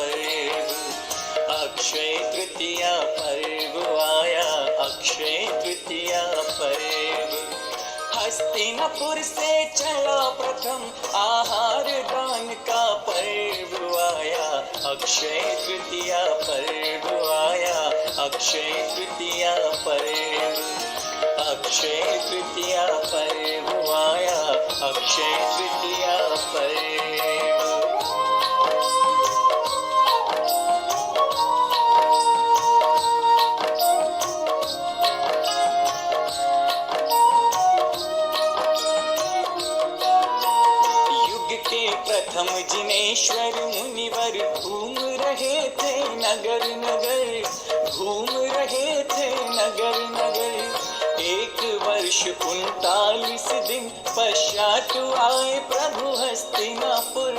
पर्व, अक्षय तृतीया पर्व आया, अक्षय तृतीया पर्व। हस्तिनापुर से चला प्रथम आहार दान का पर्व आया, अक्षय तृतीया पर्व आया, अक्षय तृतीया पर्व, अक्षय तृतीया पर्व आया, अक्षय तृतीया पर्व। प्रथम जिनेश्वर मुनिवर घूम रहे थे नगर नगर, घूम रहे थे नगर नगर। 1 वर्ष 39 दिन पश्चात आए प्रभु हस्तिनापुर,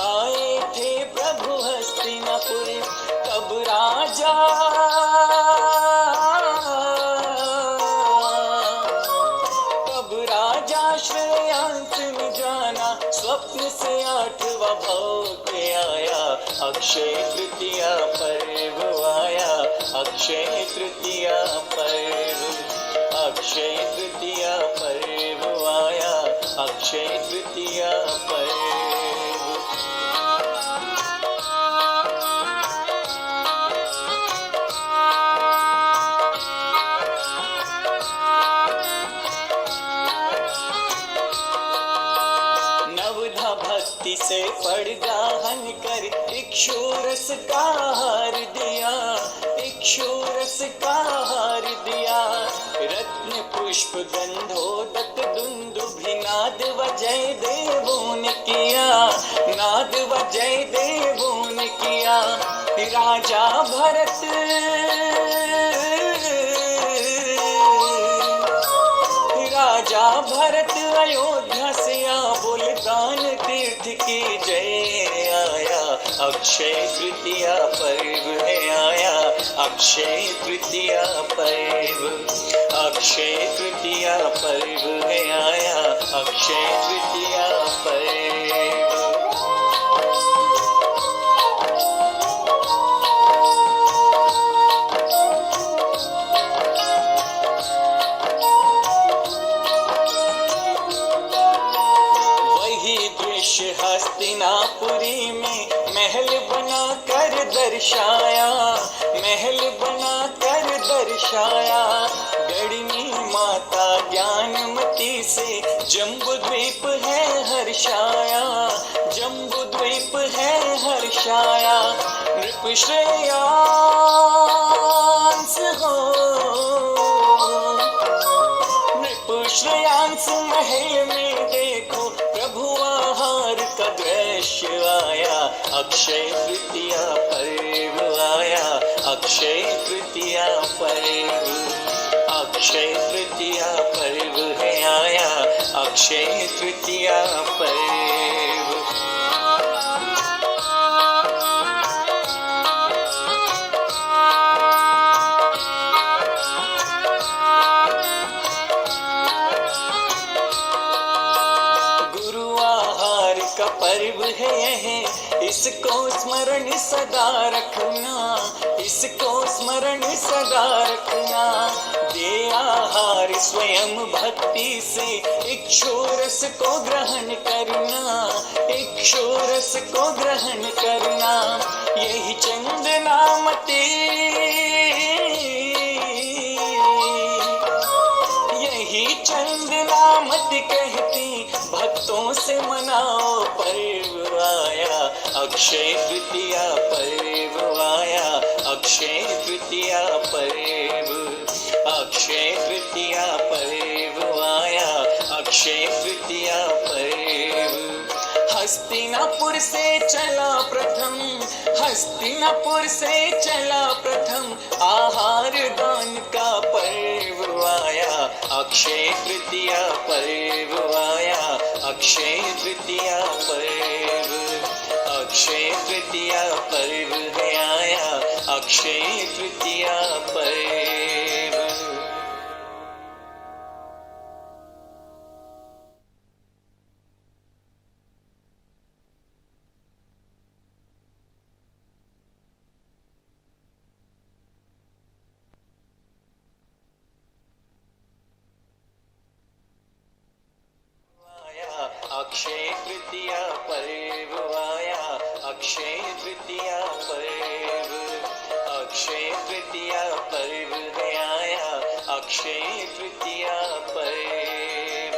आए थे प्रभु हस्तिनापुर। तब राजा श्रेयांस ने जाना, स्वप्न से 8वां भाग्य आया, अक्षय तृतीया पर्व आया, अक्षय तृतीया पर्व, अक्षय तृतीया पर्व आया, अक्षय तृतीया पर्व। भक्ति से पड़गाहन कर इक्षुरस का हार दिया, इक्षुरस का हार दिया। रत्न पुष्प गंधोदक दुंदुभि नाद व जय देवों ने किया, नाद व जय देवों ने किया। राजा भरत राजा भरत अयोध्या से बोले दान तीर्थ की जय आया, अक्षय तृतीया पर्व है आया, अक्षय तृतीया पर्व, अक्षय तृतीया पर्व है आया, अक्षय तृतीया पर्व। हस्तिनापुरी में महल बना कर दर्शाया, महल बना कर दर्शाया। गढ़नी माता ज्ञानमती से जम्बूद्वीप है हर्षाया, जम्बूद्वीप है हर्षाया। नृप श्रेयांस हो, नृप श्रेयांस महल में देखो प्रभु आहार का दृश्य आया, अक्षय तृतीया पर्व आया, अक्षय तृतीया पर्व, अक्षय तृतीया पर्व है आया, अक्षय तृतीया पर्व। पर्व है यह, इसको स्मरण सदा रखना, इसको स्मरण सदा रखना। दे आहार स्वयं भक्ति से इक्षुरस को ग्रहण करना, इक्षुरस को ग्रहण करना। यही चंदनामती, यही चंदनामती कहती भक्तों से मनाओ पर्व आया, अक्षय तृतीया पर्व आया, अक्षय तृतीया पर्व, अक्षय तृतीया पर्व आया, अक्षय तृतीया पर्व। हस्तिनापुर से चला प्रथम, हस्तिनापुर से चला प्रथम आहार दान का पर्व आया, अक्षय तृतीया पर्व आया, अक्षय तृतीया पर्व, अक्षय तृतीया पर्व है आया, अक्षय तृतीया पर्व। अक्षय तृतीया पर्व आया, अक्षय तृतीया पर्व, अक्षय तृतीया पर्व है आया, अक्षय तृतीया पर्व।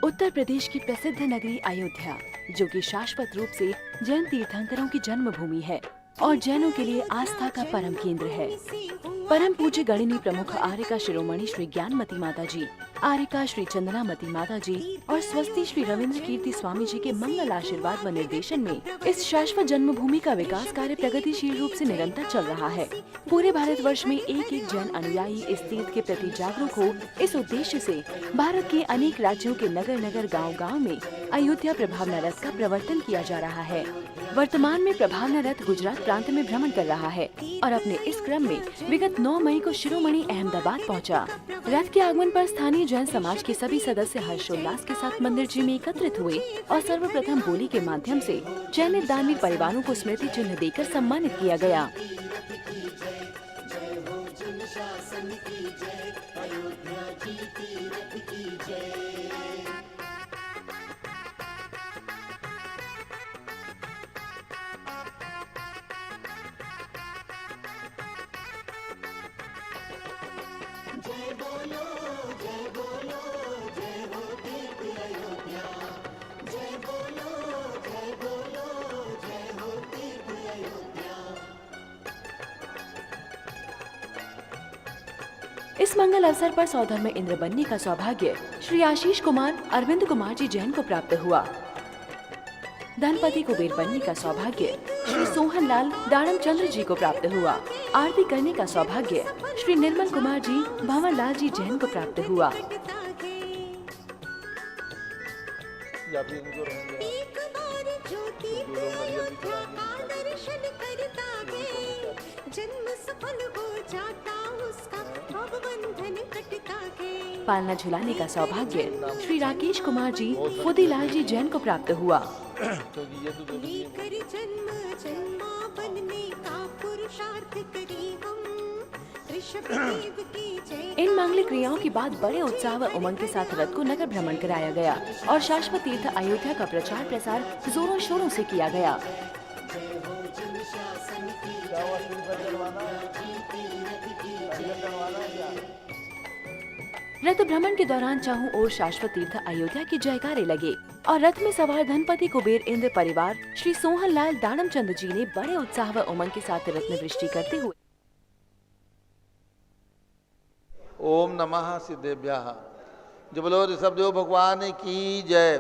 उत्तर प्रदेश की प्रसिद्ध नगरी अयोध्या, जो कि शाश्वत रूप से जैन तीर्थंकरों की जन्मभूमि है और जैनों के लिए आस्था का परम केंद्र है। परम पूज्य गणिनी प्रमुख आर्यका शिरोमणि श्री ज्ञानमती माता जी, आर्यका श्री चंदनामती माता जी और स्वस्ति श्री रविंद्र कीर्ति स्वामी जी के मंगल आशीर्वाद व निर्देशन में इस शाश्वत जन्मभूमि का विकास कार्य प्रगतिशील रूप से निरंतर चल रहा है। पूरे भारतवर्ष में एक एक जैन अनुयायी इस तीर्थ के प्रति जागरूक हो, इस उद्देश्य से भारत के अनेक राज्यों के नगर नगर गाँव गाँव में अयोध्या प्रभावना रथ का प्रवर्तन किया जा रहा है। वर्तमान में प्रभावना रथ गुजरात प्रांत में भ्रमण कर रहा है और अपने इस क्रम में विगत 9 मई को शिरोमणि अहमदाबाद पहुंचा। रथ के आगमन पर स्थानीय जैन समाज के सभी सदस्य हर्षोल्लास के साथ मंदिर जी में एकत्रित हुए और सर्वप्रथम बोली के माध्यम से चयनित दानवीर परिवारों को स्मृति चिन्ह देकर सम्मानित किया गया। इस मंगल अवसर पर सौधर्म इंद्र बनने का सौभाग्य श्री आशीष कुमार अरविंद कुमार जी जैन को प्राप्त हुआ। धनपति कुबेर बनने का सौभाग्य श्री सोहन लाल दाड़म चंद्र जी को प्राप्त हुआ। आरती करने का सौभाग्य श्री निर्मल कुमार जी भंवर लाल जी जैन को प्राप्त हुआ। पालना झुलाने का सौभाग्य श्री राकेश कुमार जी फुदीलाल जी जैन को प्राप्त हुआ। इन मांगलिक क्रियाओं के बाद बड़े उत्साह व उमंग के साथ रथ को नगर भ्रमण कराया गया और शाश्वत तीर्थ अयोध्या का प्रचार प्रसार जोरों शोरों से किया गया। रथ भ्रमण के दौरान चारों ओर शाश्वत तीर्थ अयोध्या की जयकारे लगे और रथ में सवार धनपति कुबेर इंद्र परिवार श्री सोहन लाल दाड़म चंद जी ने बड़े उत्साह व उमंग के साथ रत्न वृष्टि करते हुए ओम नमः सिद्धेभ्यः। जबलो ऋषभदेव भगवान की जय।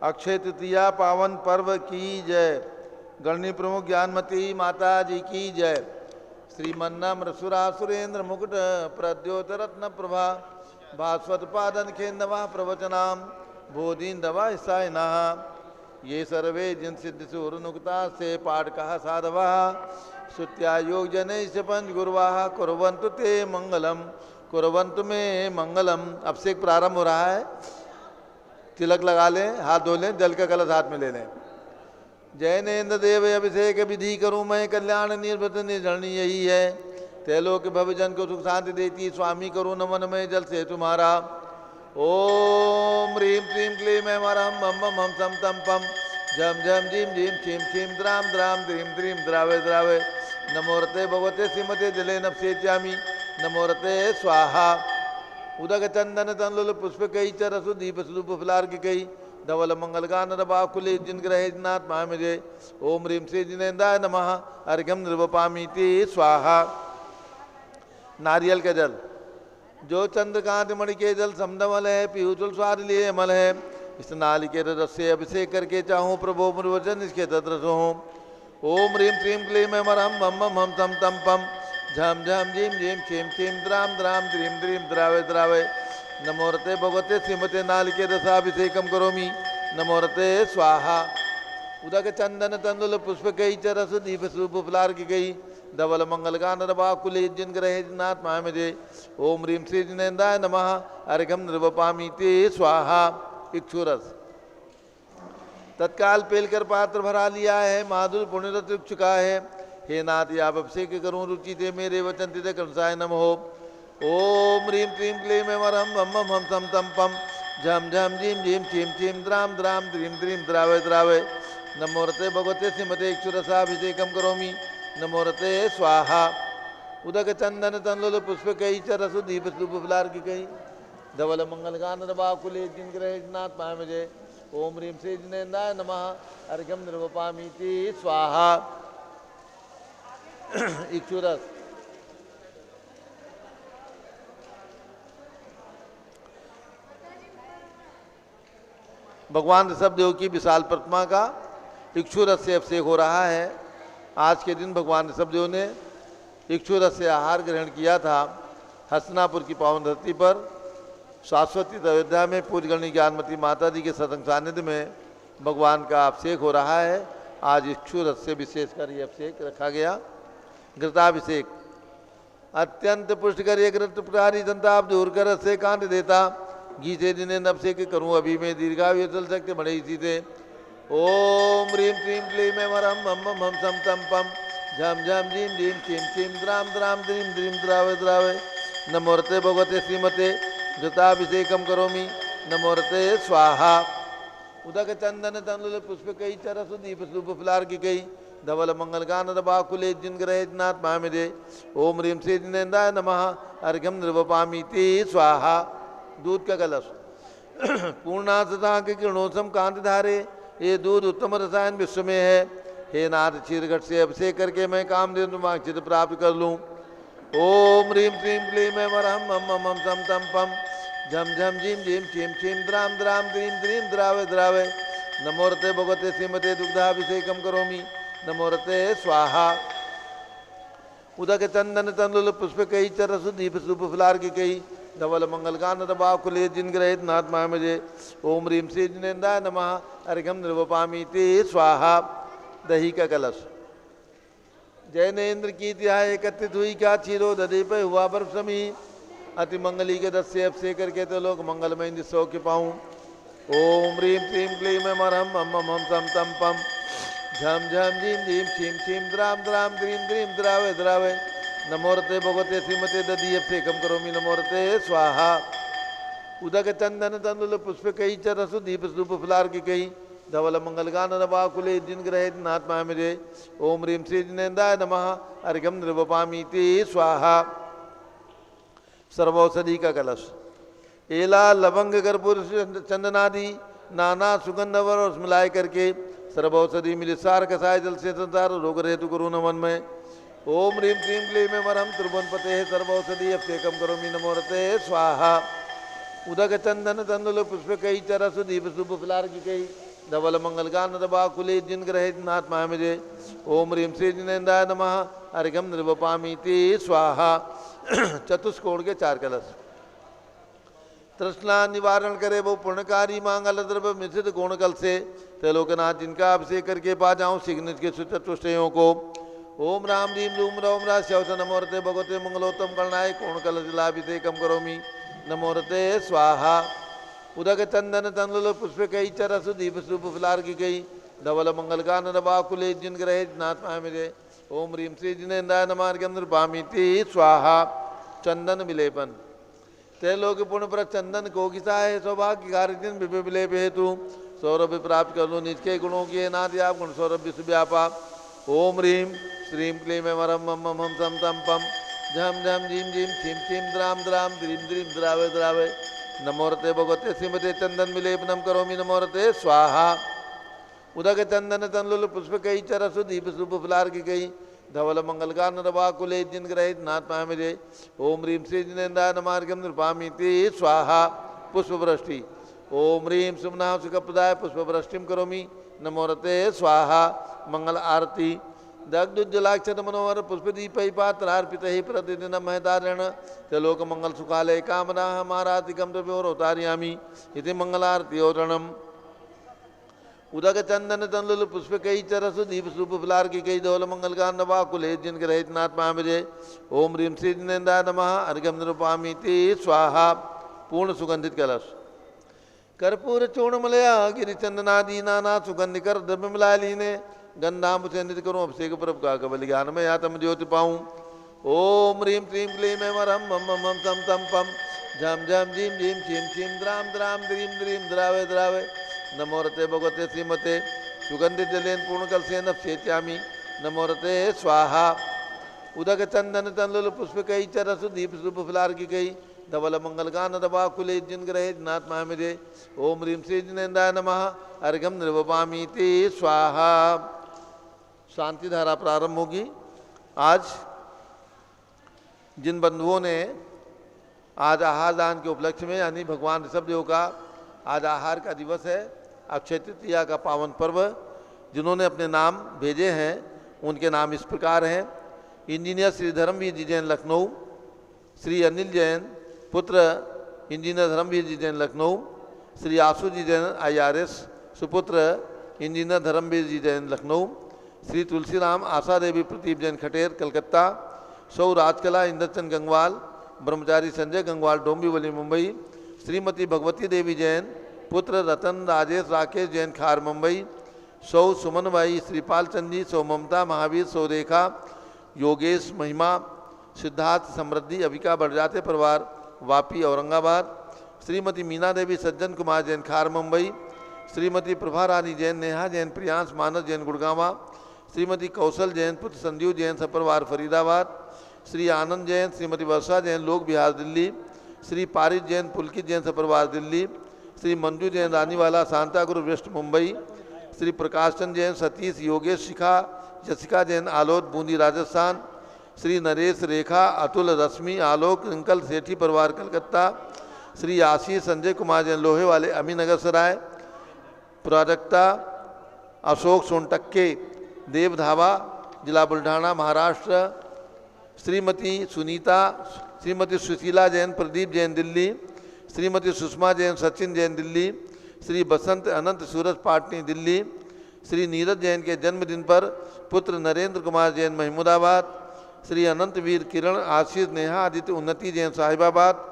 अक्षय तृतीया पावन पर्व की जय। गणनी प्रमुख ज्ञानमती माता जी की जय। श्रीमन्नम सुरेंद्र मुकुट प्रद्योत रत्न प्रभा भास्वत पादन खेन्दवा प्रवचनाम बोधिन्दवा ईसायनः। ये सर्वे जिन सिद्ध सूरनुक्ता से पाठ कहा साधवा श्रुत्या योग जने से पंच गुरुवाह कुर्वन्तु ते मंगलम कुर्वन्तु में मंगलम। अब से एक प्रारंभ हो रहा है। तिलक लगा लें, हाथ धो लें, जल का कलश हाथ में ले लें। जैनेन्द्र देव अभिषेक विधि करूँ मैं कल्याण निर्भृत निर्जरणी यही है। तैलोक भवजन को सुख शांति देती स्वामी करूँ नमन में जल से तुम्हारा। ओम ह्रीं क्लीं क्लीं ऐं वरहं बम बम हम सम तम पम झम झम झीम झीम छीम छीम द्राम द्राम द्रीम द्रीम द्रावे द्रावे। नमोरते भगवते श्रीमते जले नपसेच्यामि नमोरते स्वाहा। उदक चंदन तनलुल पुष्प कई चरसु दीप स्वरूप फलार्घ कई धवल मंगल गान रबाकुले जिन ग्रहे जिनाथ महामिजे। ओम ह्रीं श्री जिनेन्द्राय नमः अर्घ्यम निर्वपामीति स्वाहा। नारियल का जल जो चंद्रकांत मणि के जल समदमल है पीयूषल स्वाद लिए अमल है। इस नालिके रस से अभिषेक करके चाहूँ प्रभो मुर्वचन इसके तद्रस हूँ। ओम ह्रीं क्लीं क्लीं ऐं वरहं बम बम हम तम तम पम झम झम झीम झीम छीम छीम द्राम द्राम द्रीम द्रीम द्रावे द्रावे। नमोरते भगवते श्रीमते नालिके रसाभिषेकम करोमि नमोरते स्वाहा। उदक चंदन तंदुल पुष्प कई चरस दीप स्वरूप फलार्घ गई धवल मंगल गान रबाकुले जिन ग्रहे जिनाथ महामिजे। ओम ह्रीं श्री जिनेन्द्राय नमः अर्घ्यम निर्वपामीति स्वाहा। इक्षुरस तत्काल पेलकर पात्र भरा लिया है माधुर पुण्यरत चुका है। हे नाथ आप अभिषेक करूँ रुचि थे मेरे वचन तिथे कंसाय नमः। ओम ह्रीं क्लीं क्लीं ऐं वरं वम वम हम सम तम पम झम झम झीं झीं छीं छीं द्राम द्राम द्रीं द्रीं द्रावय द्रावय नमोरते भगवते श्रीमते इक्षुरसाभिषेकं करोमि नमोरते स्वाहा उदक चंदन तंदुल पुष्प कई च रसु दीप स्तूप फुलार की कई धवल मंगल गान बाकुले जिन ग्रह नाथ पामजे ओम ह्रीं श्री जिनेन्द्राय नमः अर्घ्यम निर्वपामीति स्वाहा इक्षुरस भगवान ऋषभदेव की विशाल प्रतिमा का इक्षुरस से अभिषेक हो रहा है। आज के दिन भगवान ऋषभदेव ने इक्षुरस से आहार ग्रहण किया था। हसनापुर की पावन धरती पर शाश्वती अयोध्या में पूजगणी ज्ञानमती माता जी के सत्संग सानिध्य में भगवान का अभिषेक हो रहा है। आज इक्षुरस से विशेषकर ये अभिषेक रखा गया। घृताभिषेक अत्यंत पुष्टकर ये घृत पुरारी संताप दूर कर से कांट देता घी से जिन्हें अभिषेक करूँ अभी में दीर्घायु चल सकते बड़े इसी से ओम ह्रीं क्लीं क्लीं ऐं वरं वम वम हम सम तम पम झम झम झीं झीं छीं छीं द्राम द्राम द्रीं द्रीं द्रावय द्रावय नमोरते भगवते श्रीमते घृताभिषेकम करोमि नमोरते स्वाहा उदक चंदन तंदुल पुष्प कई चरसु दीप स्तूप फुलार की कई धवल मंगल गान बाकुले जिन ग्रह नाथ मामिदे ओम ह्रीं श्री जिनेन्द्राय नमः अर्घ्यम निर्वपामीति स्वाहा दूध का कलश पूर्णासता के किरणोत्सम कांत धारे ये दूध उत्तम रसायन विश्व में है। हे नाथ क्षीरघट से अभिषेक करके मैं काम दे चित प्राप्त कर लूँ। ओम ह्रीं क्लीं क्लीं ऐं वरं वम वम हम सम तम पम झम झम झीं झीं छीं छीं द्राम द्राम द्रीं द्रीं द्रावय द्रावय नमोरते भगवते श्रीमते दुग्धाभिषेकम करोमि नमोरते स्वाहा उदक चंदन तंदुल पुष्प कई च रसु दीप स्तूप फुलार की कई धवल मंगल गान बाकुले जिन ग्रहित नाथ मामजे ओम ह्रीं श्री जिनेन्द्राय नमः अर्घ्यम निर्वपामीति स्वाहा दही का कलश जैनेन्द्र की तिहाई एकत्रित हुई क्या क्षीरो दधि पे हुआ बर्फ समी अति मंगली के दस से अभिषेक करके तो लोग मंगलमय निस्सौ के पाऊँ ओम ह्रीं क्लीं क्लीं ऐं वरं वम वम हम सम तम पम झम झम झीं झीं छीं छीं द्राम द्राम द्रीं द्रीं द्रावय द्रावय नमोरते भगवते श्रीमते दधी अभिषेकम करोमि नमोरते स्वाहा उदक चंदन तंदुल पुष्प कई च रसु दीप स्तूप फुलार की कई धवल मंगल गान बाकुले जिन ग्रह नाथ मामिजे ओम ह्रीं श्री जिनेन्द्राय नमः अर्घ्यम निर्वपामीति स्वाहा सर्वौषधि का कलश एला लवंग कर्पूर चंदनादि नाना सुगंधवर और मिलाए करके सर्वौषधि मिलिसार कसाय जल से संसार रोग हेतु करो नमन में ओम ह्रीं क्लीं क्लीं ऐं वरं त्रिभुवनपते सर्वौषधि अभिषेकम करोमि नमोरते स्वाहा उदक चंदन तंदुल पुष्प कई च रसु दीप स्तूप फुलार की कई धवल मंगल गान बाकुले जिन ग्रह नाथ मामिजे ओम ह्रीं श्री जिनेन्द्राय नमः अर्घ्यम निर्वपामीति स्वाहा चतुष्कोण के चार कलश तृष्णा निवारण करे वो पुण्यकारी मांगल द्रव्य मिश्रित गुण कल से त्रिलोकनाथ जिनका अभिषेक करके पा जाऊँ शीघ्र के सुचतुष्टयों को ओम राम रीम रूम रौम रा शवस नमोरते भगवते मंगलोत्तम गणनाय कोण कलशिलाभिषेकम करोमि नमोरते स्वाहा उदक चंदन तंदुल पुष्प कई च रसु दीप स्तूप फुलार की गई धवल मंगल गान बाकुले जिन ग्रह नाथ मामिरे ओम ह्रीं श्री जिनेन्द्राय नमः अर्घ्यम निर्वपामीति स्वाहा चंदन विलेपन त्रैलोक पुण्य पर चंदन को किसाए सौभाग्य कार्य विलेप हेतु सौरभ प्राप्त कर लो निज के गुणों की नाथ आप गुण सौरभ विश्व व्यापा ओम ह्रीं श्रीं क्लीं ऐं वरं वम वम हम सम तम पम झम झम झीं झीं छीं छीं द्राम द्राम द्रीं द्रीं द्रावय द्रावय नमोरते भगवते श्रीमते चंदन विलेपनम करोमि नमोरते स्वाहा उदक चंदन तंदुल पुष्प कई च रसु दीप स्तूप फुलार की गई धवल मंगल गान बाकुले जिन ग्रह नाथ मामिजे ओम ह्रीं श्री जिनेन्द्राय नमः अर्घ्यम निर्वपामीति स्वाहा पुष्प वृष्टि ओम ह्रीं सुमना सुखप्रदाय पुष्प वृष्टिम करोमि नमोरते स्वाहा मंगल आरती दग्धुज्जलाक्षत मनोहर पुष्पदीपै पात्रार्पित ही प्रतिदिन महदारण त्रिलोक मंगल सुखालय कामना हमारातिकम द्रव्योरोतारयामि इति मंगलारती ओरणम उदक चंदन तंदुल पुष्प कई च रसु दीप स्तूप फुलार की कई धवल मंगल गान बाकुले जिन ग्रह नाथ मामिजे ओम ह्रीं श्री जिनेन्द्राय नमः अर्घ्यम निर्वपामीति स्वाहा पूर्ण सुगंधित कलश कर्पूर चूर्ण मलया गिरि चंदनादि नाना सुगंधिकर द्रव्य मिला लीने गंधाम से नित करूँ अभिषेक प्रभ का कबल ज्ञान में आत्म ज्योति पाऊँ ओम ह्रीं क्लीं क्लीं ऐं रं मम मम मम तं तं पं झं झं झीं झीं छीं छीं द्रां द्रां द्रीं द्रीं द्रावय द्रावय नमो रते भगवते श्रीमते सुगंधित जलेन पूर्णकलसेन सेच्यामि नमो रते स्वाहा उदक चंदन तंलुल पुष्पकई चरसु दीप सुप फुलार्किकई धवल मंगलगान दवाकुले जिन ग्रहे नाथ महामिदे ओम ह्रीं श्री जिनेन्द्राय नमः अर्घ्यम निर्वपामीति स्वाहा। शांति धारा प्रारंभ होगी। आज जिन बंधुओं ने आज आहार दान के उपलक्ष्य में यानी भगवान ऋषभदेव का आज आहार का दिवस है, अक्षय तृतीया का पावन पर्व, जिन्होंने अपने नाम भेजे हैं उनके नाम इस प्रकार हैं। इंजीनियर श्री धर्मवीर जी जैन लखनऊ, श्री अनिल जैन पुत्र इंजीनियर धर्मवीर जी जैन लखनऊ, श्री आशु जी जैन IRS सुपुत्र इंजीनियर धर्मवीर जी जैन लखनऊ, श्री तुलसीराम आशा देवी प्रदीप जैन खटेर कलकत्ता, सौ राजकला इंद्रचंद गंगवाल, ब्रह्मचारी संजय गंगवाल डोंबिवली मुंबई, श्रीमती भगवती देवी जैन पुत्र रतन राजेश राकेश जैन खार मुंबई, सौ सुमनबाई श्रीपाल चंदी, सौ ममता महावीर, सौ रेखा योगेश महिमा सिद्धार्थ समृद्धि अविका बड़जाते परिवार वापी औरंगाबाद, श्रीमती मीना देवी सज्जन कुमार जैन खार मुंबई, श्रीमती प्रभा रानी जैन, नेहा जैन, प्रियांश मानस जैन गुड़गांवा, श्रीमती कौशल जैन पुत्र संजीव जैन सपरिवार फरीदाबाद, श्री आनंद जैन, श्रीमती वर्षा जैन लोक बिहार दिल्ली, श्री पारित जैन पुलकित जैन सपरिवार दिल्ली, श्री मंजू जैन रानीवाला शांतागुरु वेस्ट मुंबई, श्री प्रकाश चंद जैन सतीश योगेश शिखा जसिका जैन आलोट बूंदी राजस्थान, श्री नरेश रेखा अतुल रश्मि आलोक रिंकल सेठी परिवार कलकत्ता, श्री आशीष संजय कुमार जैन लोहे वाले अमीनगर सराय, प्राजक्ता अशोक सोनटक्के देवधावा जिला बुल्ढाना महाराष्ट्र, श्रीमती सुनीता श्रीमती सुशीला जैन प्रदीप जैन दिल्ली, श्रीमती सुषमा जैन सचिन जैन दिल्ली, श्री बसंत अनंत सूरज पाटनी दिल्ली, श्री नीरज जैन के जन्मदिन पर पुत्र नरेंद्र कुमार जैन महमूदाबाद, श्री अनंत वीर किरण आशीष नेहा आदित्य उन्नति जैन साहिबाबाद,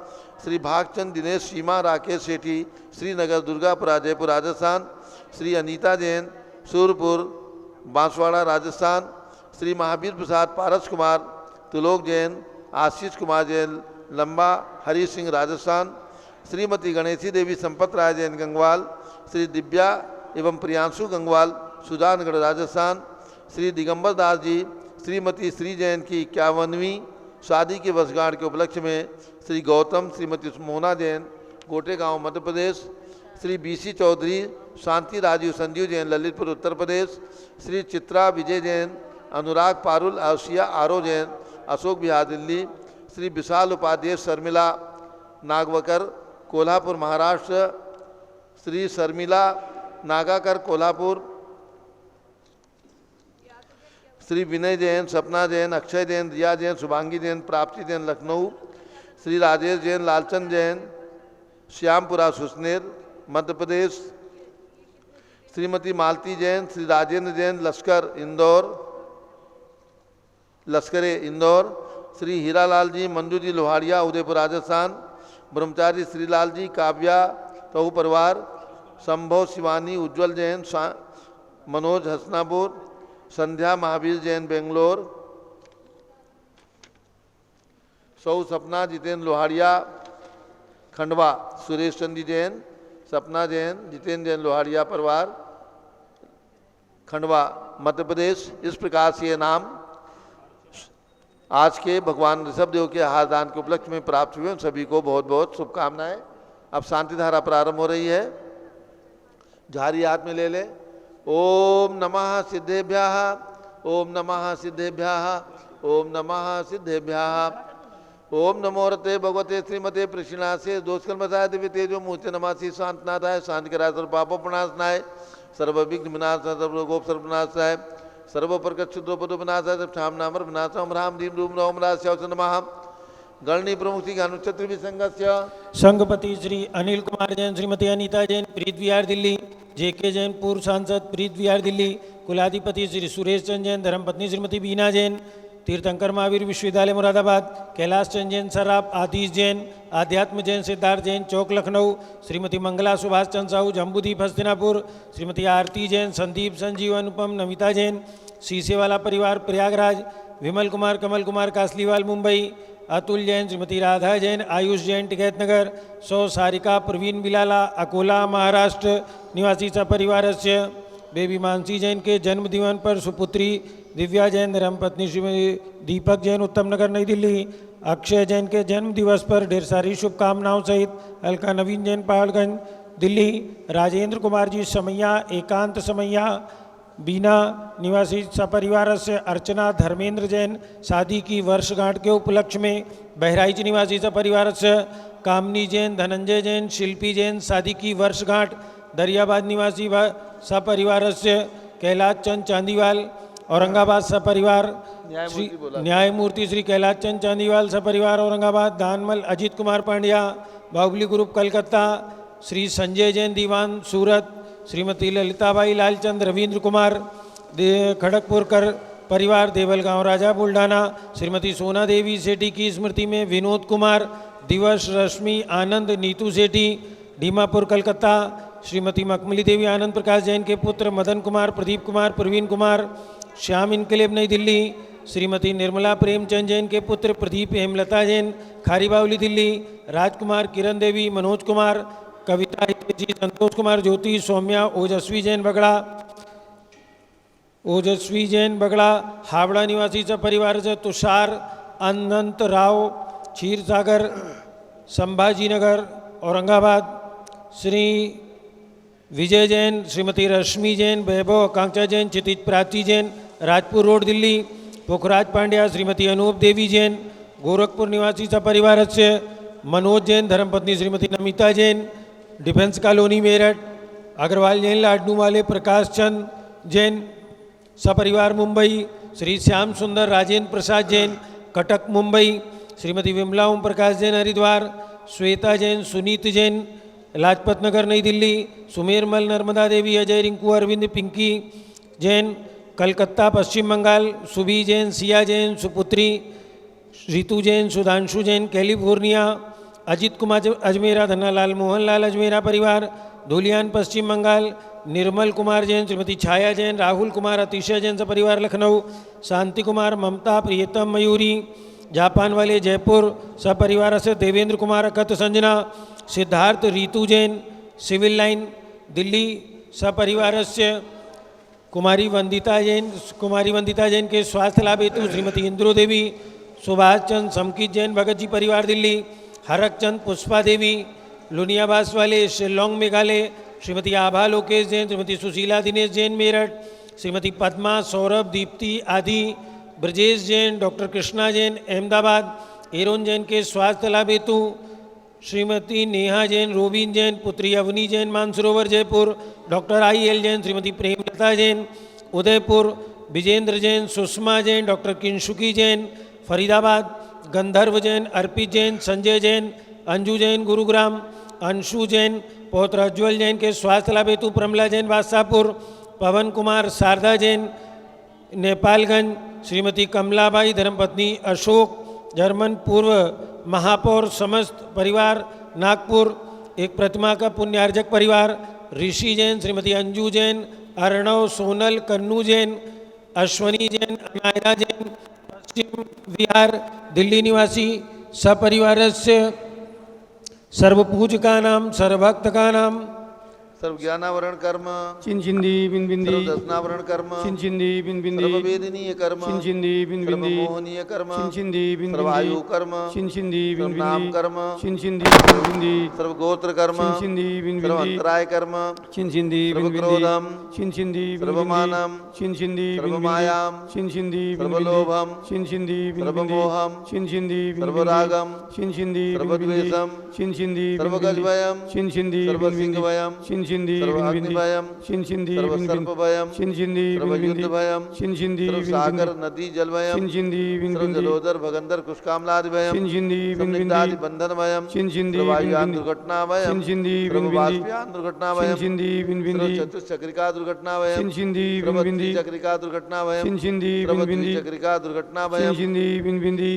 श्री भागचंद दिनेश सीमा राकेश सेठी श्रीनगर दुर्गापुरा जयपुर राजस्थान, श्री अनीता जैन सूरपुर बांसवाड़ा राजस्थान, श्री महावीर प्रसाद पारस कुमार त्रिलोक जैन आशीष कुमार जैन लंबा हरी सिंह राजस्थान, श्रीमती गणेशी देवी संपत राय जैन गंगवाल, श्री दिव्या एवं प्रियांशु गंगवाल सुजानगढ़ राजस्थान, श्री दिगंबर दास जी श्रीमती श्री जैन की 51वीं शादी के वर्षगांठ के उपलक्ष्य में श्री गौतम श्रीमती मोना जैन गोटेगांव मध्य प्रदेश, श्री BC चौधरी शांति राजीव संजीव जैन ललितपुर उत्तर प्रदेश, श्री चित्रा विजय जैन अनुराग पारुल आसिया आरो जैन अशोक बिहार दिल्ली, श्री विशाल उपाध्याय शर्मिला नागवकर कोल्हापुर महाराष्ट्र, श्री शर्मिला नागाकर कोल्हापुर, श्री विनय जैन सपना जैन अक्षय जैन रिया जैन शुभांगी जैन प्राप्ति जैन लखनऊ, श्री राजेश जैन लालचंद जैन श्यामपुरा सुसनेर मध्य प्रदेश, श्रीमती मालती जैन श्री राजेंद्र जैन लश्करे इंदौर, श्री हीरालाल जी मंजू जी लोहाड़िया उदयपुर राजस्थान, ब्रह्मचारी श्रीलाल जी काव्या तहु परिवार, संभव शिवानी उज्ज्वल जैन मनोज हसनापुर, संध्या महावीर जैन बेंगलोर, सौ सपना जितेंद्र लोहाड़िया खंडवा, सुरेश चंदी जैन सपना जैन जितेंद्र जैन लोहाड़िया परिवार खंडवा मध्य प्रदेश। इस प्रकार से ये नाम आज के भगवान ऋषभदेव के आहार दान के उपलक्ष्य में प्राप्त हुए। उन सभी को बहुत बहुत शुभकामनाएं। अब शांति धारा प्रारंभ हो रही है। झारी हाथ में ले ले। ओम नमः सिद्धेभ्यः, ओम नमः सिद्धेभ्यः, ओम नमः सिद्धेभ्यः। ओम नमो रते भगवते श्रीमते प्रश्नासे दोषकर्मसाय दिव्य तेजो मूर्ति नमासी शांतनाथाय शांति कराय सर्व पापों प्रणाशनाय सर्व विघ्न विनाशाय सर्व रोगोप सर्वनाशाय सर्व प्रकटुद्रोपदो विनाशाय सब ठाम नामर विनाशम राम दीम रूम राम राश्यावच नमः। गणनी प्रमुख श्री गानुचतुर्भि संघस्य संघपति श्री अनिल कुमार जैन, श्रीमती अनीता जैन प्रीत विहार दिल्ली, JK जैन पूर्व सांसद प्रीत विहार दिल्ली, कुलाधिपति श्री सुरेश चंद जैन, धर्मपत्नी श्रीमती बीना जैन, तीर्थंकर महावीर विश्वविद्यालय मुरादाबाद, कैलाश चंद जैन सराफ, आदिश जैन, आध्यात्म जैन सिद्धार्थ जैन चौक लखनऊ, श्रीमती मंगला सुभाष चंद साहू जम्बूदीप हस्तिनापुर, श्रीमती आरती जैन, संदीप संजीव अनुपम नमिता जैन, शीशेवाला परिवार प्रयागराज, विमल कुमार कमल कुमार कासलीवाल मुंबई, अतुल जैन, श्रीमती राधा जैन, आयुष जैन टिकैतनगर, सौ सारिका प्रवीण बिलाला अकोला महाराष्ट्र निवासी सपरिवारस्य, बेबी मानसी जैन के जन्म दिवस पर सुपुत्री दिव्या जैन धर्मपत्नी श्रीमती दीपक जैन उत्तम नगर नई दिल्ली, अक्षय जैन के जन्म दिवस पर ढेर सारी शुभकामनाओं सहित अलका नवीन जैन पहाड़गंज दिल्ली, राजेंद्र कुमार जी समैया एकांत समैया बीना निवासी सपरिवार से, अर्चना धर्मेंद्र जैन शादी की वर्षगांठ के उपलक्ष्य में बहराइच निवासी सपरिवार से, कामनी जैन धनंजय जैन शिल्पी जैन शादी की वर्षगांठ दरियाबाद निवासी सपरिवार से, कैलाश चंद चांदीवाल औरंगाबाद सपरिवार, न्यायमूर्ति श्री कैलाश चंद चांदीवाल सपरिवार औरंगाबाद, दानमल अजीत कुमार पांड्या बाहुबली ग्रुप कलकत्ता, श्री संजय जैन दीवान सूरत, श्रीमती ललिताबाई लालचंद रविंद्र कुमार खड़गपुरकर परिवार देवलगांव राजा बुल्ढाना, श्रीमती सोना देवी सेठी की स्मृति में विनोद कुमार दिवस रश्मि आनंद नीतू सेठी डीमापुर कलकत्ता, श्रीमती मखमली देवी आनंद प्रकाश जैन के पुत्र मदन कुमार प्रदीप कुमार प्रवीण कुमार श्याम इनकलेब नई दिल्ली, श्रीमती निर्मला प्रेमचंद जैन के पुत्र प्रदीप हेमलता जैन खारी बावली दिल्ली, राजकुमार किरण देवी मनोज कुमार कविता हितेशी संतोष कुमार ज्योति सौम्या ओजस्वी जैन बगड़ा हावड़ा निवासी सपरिवार से, तुषार अनंत राव क्षीरसागर संभाजीनगर औरंगाबाद, श्री विजय जैन श्रीमती रश्मि जैन वैभव आकांक्षा जैन क्षितिज प्राची जैन राजपुर रोड दिल्ली, पुखराज पांड्या श्रीमती अनूप देवी जैन गोरखपुर निवासी सपरिवार से, मनोज जैन धर्मपत्नी श्रीमती नमिता जैन डिफेंस कॉलोनी मेरठ, अग्रवाल जैन लाडनू वाले प्रकाश चंद जैन सपरिवार मुंबई, श्री श्याम सुंदर राजेंद्र प्रसाद जैन कटक मुंबई, श्रीमती विमला ओम प्रकाश जैन हरिद्वार, श्वेता जैन सुनीत जैन लाजपत नगर नई दिल्ली, सुमेरमल नर्मदा देवी अजय रिंकू अरविंद पिंकी जैन कलकत्ता पश्चिम बंगाल, सुबी जैन सिया जैन सुपुत्री रितु जैन सुधांशु जैन कैलिफोर्निया, अजित कुमार अजमेरा धनालाल मोहनलाल अजमेरा परिवार धुलियान पश्चिम बंगाल, निर्मल कुमार जैन श्रीमती छाया जैन राहुल कुमार अतिशय जैन सपरिवार लखनऊ, शांति कुमार ममता प्रियतम मयूरी जापान वाले जयपुर सपरिवार से, देवेंद्र कुमार अकत संजना सिद्धार्थ रीतु जैन सिविल लाइन दिल्ली सपरिवार से, कुमारी वंदिता जैन के स्वास्थ्य लाभ हेतु श्रीमती इंद्रो देवी सुभाष चंद समकित जैन भगत जी परिवार दिल्ली, हरक चंद पुष्पा देवी लुनियाबास वाले शिलोंग मेघालय, श्रीमती आभा लोकेश जैन श्रीमती सुशीला दिनेश जैन मेरठ, श्रीमती पद्मा सौरभ दीप्ति आदि ब्रजेश जैन डॉक्टर कृष्णा जैन अहमदाबाद, एरोन जैन के स्वास्थ्य लाभ हेतु श्रीमती नेहा जैन रोबिन जैन पुत्री Avani Jain Mansarovar Jaipur, doctor IL. Jain Shrimati Premlata Jain Udaipur, Vijendra Jain Sushma Jain doctor किंशुकी Jain Faridabad, गंधर्व जैन अर्पित जैन संजय जैन अंजू जैन गुरुग्राम, अंशु जैन पौत्र अज्वल जैन के स्वास्थ्य लाभ हेतु प्रमला जैन बादशाहपुर, पवन कुमार शारदा जैन नेपालगंज, श्रीमती कमलाबाई धर्मपत्नी अशोक जर्मन पूर्व महापौर समस्त परिवार नागपुर, एक प्रतिमा का पुण्यार्जक परिवार ऋषि जैन श्रीमती अंजू जैन अर्णव सोनल कन्नू जैन अश्वनी जैन अनायरा जैन पश्चिम विहार दिल्ली निवासी सपरिवार से, सर्वपूज का नाम सर्वभक्त का नाम सर्वज्ञानावरण कर्म चिंचिंदी बिन बिंदी सर्वदर्शनावरण कर्म चिंचिंदी बिन बिंदी सर्ववेदनीय कर्म चिंचिंदी बिन बिंदी सर्वमोहनीय कर्म चिंचिंदी बिन सर्वायु बिंदी कर्म चिंचिंदी बिन सर्वनाम बिंदी कर्म चिंचिंदी बिन बिंदी सर्वगोत्र कर्म चिंचिंदी बिन बिंदी सर्वअंतराय कर्म चिंचिंदी बिन बिंदी सर्वक्रोधम चिंचिंदी बिन सर्वमानम बिंदी चिंचिंदी बिन बिंदी सर्वमायाम चिंचिंदी बिन बिंदी सर्वलोभम चिंचिंदी बिन बिंदी सर्वमोहम चिंचिंदी बिन बिंदी सर्वरागम चिंचिंदी बिन बिंदी सर्वद्वेषम चिंचिंदी बिन बिंदी सर्वगजभयम चिंचिंदी बिन बिंदी सर्वसिंहभयम चिंचिंदी बिन बिंदी सर्वाग्निभयम चिंचिंदी बिन बिंदी सर्वसर्पभयम चिंचिंदी बिन बिंदी सर्वयुद्धभयम चिंचिंदी बिन सर्वसागर बिंदी नदी जलभयम चिंचिंदी बिन बिंदी सर्वजलोदर भगंदर कुष्कामलादिभयम चिंचिंदी बिन बिंदी संदिग्धादि बंधनभयम चिंचिंदी बिन सर्ववायुयान बिंदी दुर्घटनाभयम चिंचिंदी बिन बिंदी सर्वबाष्पयान दुर्घटनाभयम चिंचिंदी बिन बिंदी सर्वचतुश्चक्रिका दुर्घटनाभयम चिंचिंदी बिन बिंदी सर्वत्रिचक्रिका दुर्घटनाभयम चिंचिंदी बिन बिंदी सर्वत्रिचक्रिका दुर्घटनाभयम चिंचिंदी बिन बिंदी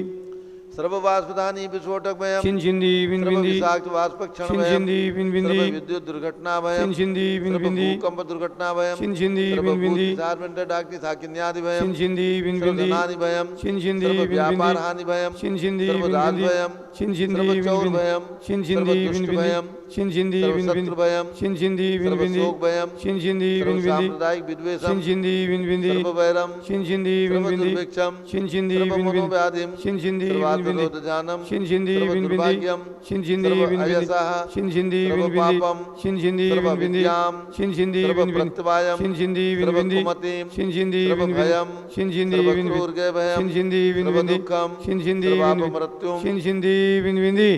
सर्ववास्पदानी विस्फोटकमयम् छिंछिंदी बिनबिंदी सर्वविषाक्तवाष्पक्षणमयम् छिंछिंदी बिनबिंदी सर्वविद्युत दुर्घटनाभयम् छिंछिंदी बिनबिंदी सर्वभूकंप दुर्घटनाभयम् छिंछिंदी बिनबिंदी सर्वभूतिसारविंद साकिन्यादिभयम् छिंछिंदी बिनबिंदी सर्वधनानिभयम् छिंछिंदी बिनबिंदी सर्वव्यापारहानिभयम् छिंछिंदी बिनबिंदी सर्वदासभयम् छिंछिंदी सर्वचौरभयम् छिंछिंदी बिनबिंदी सर्वदुष्टभयम् छिंछिंदी बिनबिंदी सर्वशत्रुभयम् छिंछिंदी बिनबिंदी सर्वशोकभयम् छिंछिंदी बिनबिंदी सर्वसाम्प्रदायिक विद्वेषम् छिंछिंदी बिनबिंदी सर्ववैरम् छिंछिंदी बिनबिंदी सर्वदुर्भिक्षम् छिंछिंदी बिनबिंदी सर्वमनोव्याधिम् छिंछिंदी बिनबिंदी सर्वार्थरोधजानम् छिंछिंदी बिनबिंदी सर्वदुर्भाग्यम् छिंछिंदी बिनबिंदी सर्वअयसः छिंछिंदी बिनबिंदी सर्वपापम् छिंछिंदी बिनबिंदी सर्वविद्याम् छिंछिंदी बिनबिंदी सर्वप्रत्यवायम् छिंछिंदी बिनबिंदी सर्वकुमतिम् छिंछिंदी बिनबिंदी सर्वभयम् छिंछिंदी बिनबिंदी सर्वक्रूरगभयम् छिंछिंदी बिनबिंदी सर्वदुःखम् छिंछिंदी सर्वापमृत्युम् छिंछिंदी बिनबिंदी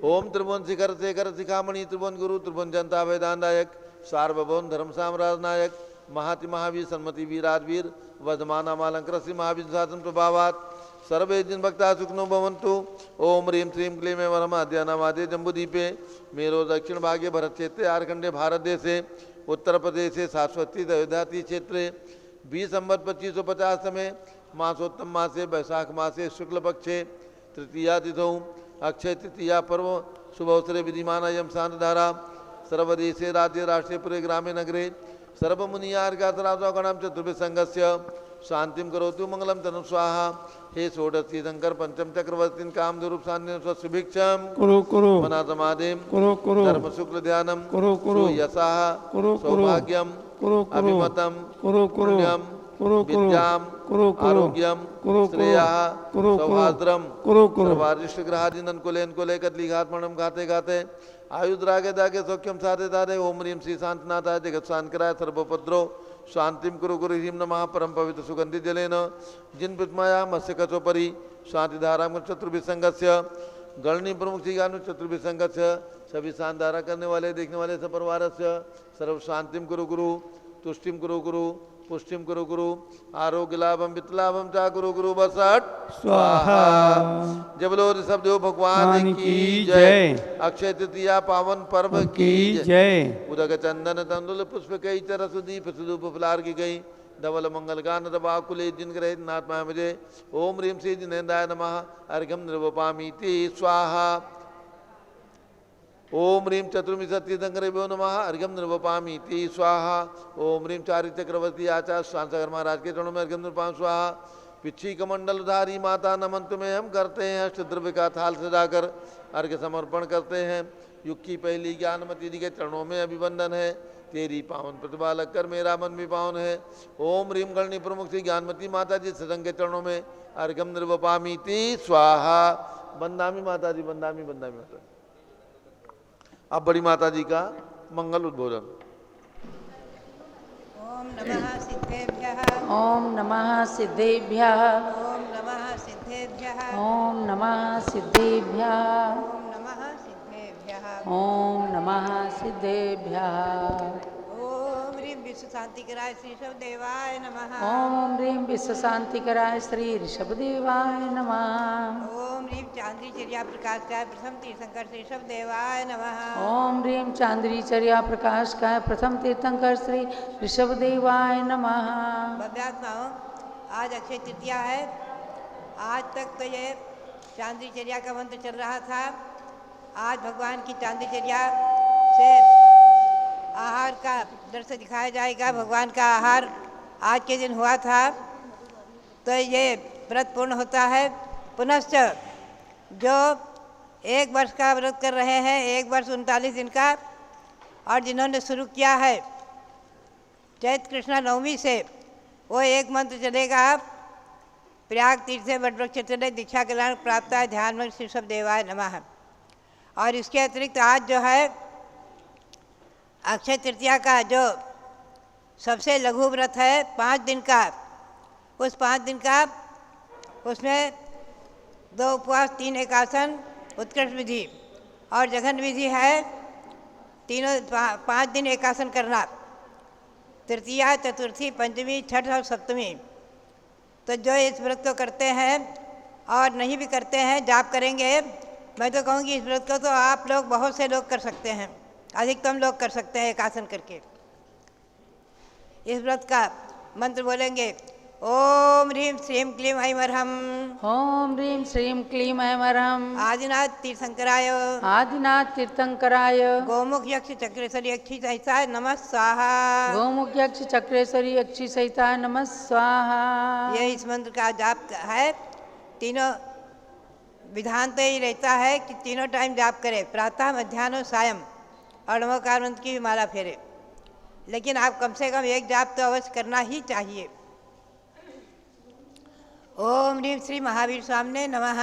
ओम त्रिभुवन शिखर शेखर शिखामणि त्रिभुवन गुरु त्रिभुवन जनता वेदांतायक सार्वभौम धर्म साम्राज्य नायक महाति महावीर सन्मति वीराजवीर वर्धमाना मालंकर श्री महावीर शासन प्रभावात सर्वे जिन भक्ता सुखनो भवन्तु। ओम ह्रीं श्रीं क्लीं वरम अद्यानामादे जम्बूदीपे मेरो दक्षिण भागे भरत क्षेत्रे आर्कंडे भारत देशे उत्तर प्रदेशे शाश्वती अयोध्याति क्षेत्रे 20 संवत 2550 में मासोत्तम मासे वैशाख मासे शुक्ल पक्षे तृतीया तिथौ अक्षय तृतीया पर्व शुभ अवसरे विधिमान अयम शांतधारा सर्वदेशे राज्य राष्ट्रे पुरे ग्रामे नगरे सर्वमुनियार्घासरासगणम चतुर्भि संघस्य शांतिम करोतु मंगलम तनु स्वाहा। हे षोडशी शंकर पंचम चक्रवर्ती काम स्वरूप शांति स्वभिक्षम कुरु कुरु मना समाधिम कुरु कुरु धर्म शुक्ल ध्यानम कुरु कुरु यशाह कुरु कुरु सौभाग्यम कुरु कुरु अभिमतम कुरु कुरु पुण्यम कुरु कुरु विद्याम कुरु कुरु आरोग्यम कुरु श्रेयः कुरु सौहार्द्रम कुरु कुरु सर्वारिष्ट ग्रहादिनन कुले कदलीघात्मणम गाते गाते आयुद्रागे दागे सौख्यम साधे दादे ओम ह्रीं श्री शांतनाथाय जगत शांतकराय सर्वोपद्रो शांतिम कुरु कुरु ह्रीं नमः परम पवित्र सुगंधि जलेन जिन पृथ्माया मत्स्य कचोपरि शांतिधाराम चतुर्भिसंगस्य गणनी प्रमुख श्रीगानु चतुर्भिसंगस्य सभी शांतधारा करने वाले देखने वाले सपरिवारस्य सर्व शांतिम कुरु गुरु तुष्टिम कुरु गुरु पुष्टिम कुरु गुरु आरोग्य लाभम वित्तलाभम चा कुरु गुरु बसट स्वाहा। जय बोलो ऋषभ देव भगवान की जय। अक्षय तृतीया पावन पर्व की जय। उदक चंदन तंदुल पुष्प कई चर सुदीप सुदूप फुलार की गई धवल मंगल गान दबाकुले जिन ग्रह नाथ माया मुझे ओम ह्रीं श्री जिनेन्द्राय नमः अर्घ्यम निर्वपामीति स्वाहा। ओम ह्रीं चतुर्मी सत्यंकरेभ्यो नमः अर्घ्यम निर्वपामीति स्वाहा। ओम ह्रीं चारि चक्रवर्ती आचार्य शांतकर महाराज के चरणों में अर्घ्यम निर्वपाम स्वाहा। पिछी कमंडलधारी माता नमन तुम्हें हम करते हैं अष्टद्रव्य का थाल सजाकर अर्घ्य समर्पण करते हैं। युग की पहली ज्ञानमती जी के चरणों में अभिवंदन है तेरी पावन प्रतिभा लगकर मेरा मन भी पावन है। ओम ह्रीं गणनी प्रमुख श्री ज्ञानमती माता जी सदंग के चरणों में अर्घ्यम निर्वपामीति स्वाहा। बंदामी माता जी बंदामी बंदामी माता जी। अब बड़ी माता जी का मंगल उद्बोधन। ओम नमः सिद्धेभ्यः ओम नमः सिद्धेभ्यः ओम नमः सिद्धेभ्यः ओम नमः सिद्धेभ्यः ओम नमः सिद्धेभ्यः ओम नमः सिद्धेभ्यः ओम ह्रीं विश्व शांतिकराय श्री सब देवाय नमः ओम ह्रीं विश्व शांतिकराय श्री ऋषभदेवाय नमः ओम ह्रीं चांद्री चर्या प्रकाशकाय प्रथम तीर्थंकर श्री सब देवाय नमः ओम ह्रीं चांद्रीचर्या प्रकाश काय प्रथम तीर्थंकर श्री ऋषभदेवाय नमः। भव्यात्माओं, आज अक्षय तृतीया है। आज तक तो ये चांद्री चर्या का मंत्र चल रहा था। आज भगवान की चांद्री चर्या से आहार का दृश्य दिखाया जाएगा। भगवान का आहार आज के दिन हुआ था तो ये व्रत पूर्ण होता है। पुनश्च जो 1 वर्ष का व्रत कर रहे हैं, 1 वर्ष 39 दिन का, और जिन्होंने शुरू किया है चैत्र कृष्णा नवमी से, वो एक मंत्र चलेगा। प्रयाग तीर्थ से वट वृक्ष चले दीक्षा कल्याण प्राप्त है ध्यान में श्री सब देवाय नमः। और इसके अतिरिक्त आज जो है अक्षय तृतीया का जो सबसे लघु व्रत है 5 दिन का, उस 5 दिन का उसमें 2 उपवास 3 एकासन उत्कृष्ट विधि और जघन विधि है। 5 दिन एकासन करना, तृतीया चतुर्थी पंचमी छठ और सप्तमी। तो जो इस व्रत को करते हैं और नहीं भी करते हैं, जाप करेंगे, मैं तो कहूँगी इस व्रत को तो आप लोग बहुत से लोग कर सकते हैं, अधिकतम लोग कर सकते हैं एकासन करके। इस व्रत का मंत्र बोलेंगे ओम ह्रीं श्रीं क्लीं ऐं अर्हं ओम ह्रीं श्रीं क्लीं ऐं अर्हं आदिनाथ तीर्थंकराय आदिनाथ तीर्थंकराय गोमुख यक्ष चक्रेश्वरी यक्षी सहिताय नमः स्वाहा। गोमुख यक्ष चक्रेश्वरी यक्षी सहिता नमः स्वाहा। ये इस मंत्र का जाप है। तीनों विधान तो यही रहता है कि तीनों टाइम जाप करें, प्रातः मध्याह्न और सायं, और नमोकार मंत्र की भी माला फेरे। लेकिन आप कम से कम एक जाप तो अवश्य करना ही चाहिए। ओम ह्रीं श्री महावीर स्वामिने नमः।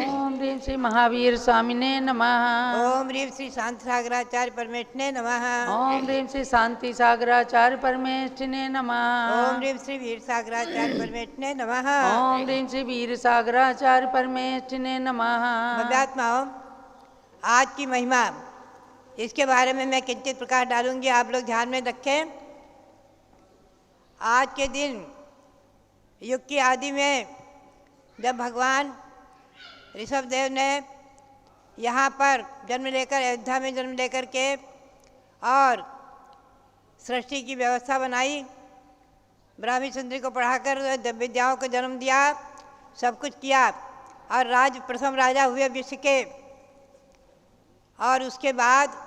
ओम ह्रीं श्री महावीर स्वामिने नमः। ओम ह्रीं श्री शांति सागराचार्य परमेष्ठिने नमः। ओम ह्रीं श्री शांति सागराचार्य परमेष्ठिने नमः। ओम ह्रीं श्री वीर सागराचार्य परमेष्ठिने नमः। ओम ह्रीं श्री वीर सागराचार्य परमेष्ठिने नमः। भव्यात्माओं, आज की महिमा, इसके बारे में मैं किंचित प्रकाश डालूंगी, आप लोग ध्यान में रखें। आज के दिन युग की आदि में जब भगवान ऋषभदेव ने यहाँ पर जन्म लेकर, अयोध्या में जन्म लेकर के और सृष्टि की व्यवस्था बनाई, ब्राह्मी सुंदरी को पढ़ाकर विद्याओं को जन्म दिया, सब कुछ किया और प्रथम राजा हुए विश्व के। और उसके बाद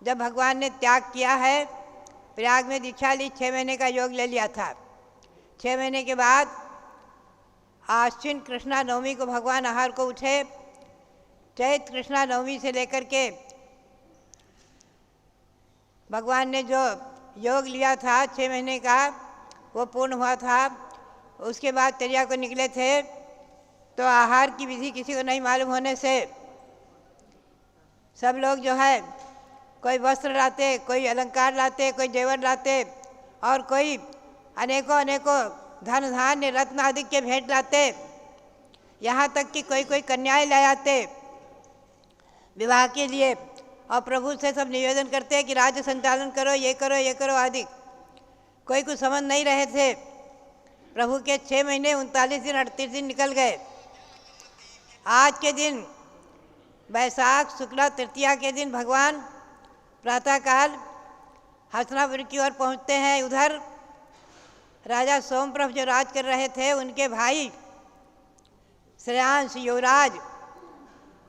जब भगवान ने त्याग किया है, प्रयाग में दीक्षा ली, 6 महीने का योग ले लिया था। 6 महीने के बाद आश्विन कृष्णा नवमी को भगवान आहार को उठे। चैत कृष्णा नवमी से लेकर के भगवान ने जो योग लिया था 6 महीने का, वो पूर्ण हुआ था। उसके बाद तेरिया को निकले थे, तो आहार की विधि किसी को नहीं मालूम होने से सब लोग जो है कोई वस्त्र लाते, कोई अलंकार लाते, कोई जेवर लाते और कोई अनेकों अनेकों धन धान्य रत्न आदि के भेंट लाते। यहाँ तक कि कोई कोई कन्याएं ले आते विवाह के लिए, और प्रभु से सब निवेदन करते हैं कि राज्य संचालन करो, ये करो, ये करो आदि। कोई कुछ समझ नहीं रहे थे। प्रभु के 6 महीने 39 दिन 38 दिन निकल गए। आज के दिन वैशाख शुक्ला तृतीया के दिन भगवान प्रातःकाल हस्तिनापुर की ओर पहुँचते हैं। उधर राजा सोमप्रभ जो राज कर रहे थे, उनके भाई श्रेयांश युवराज,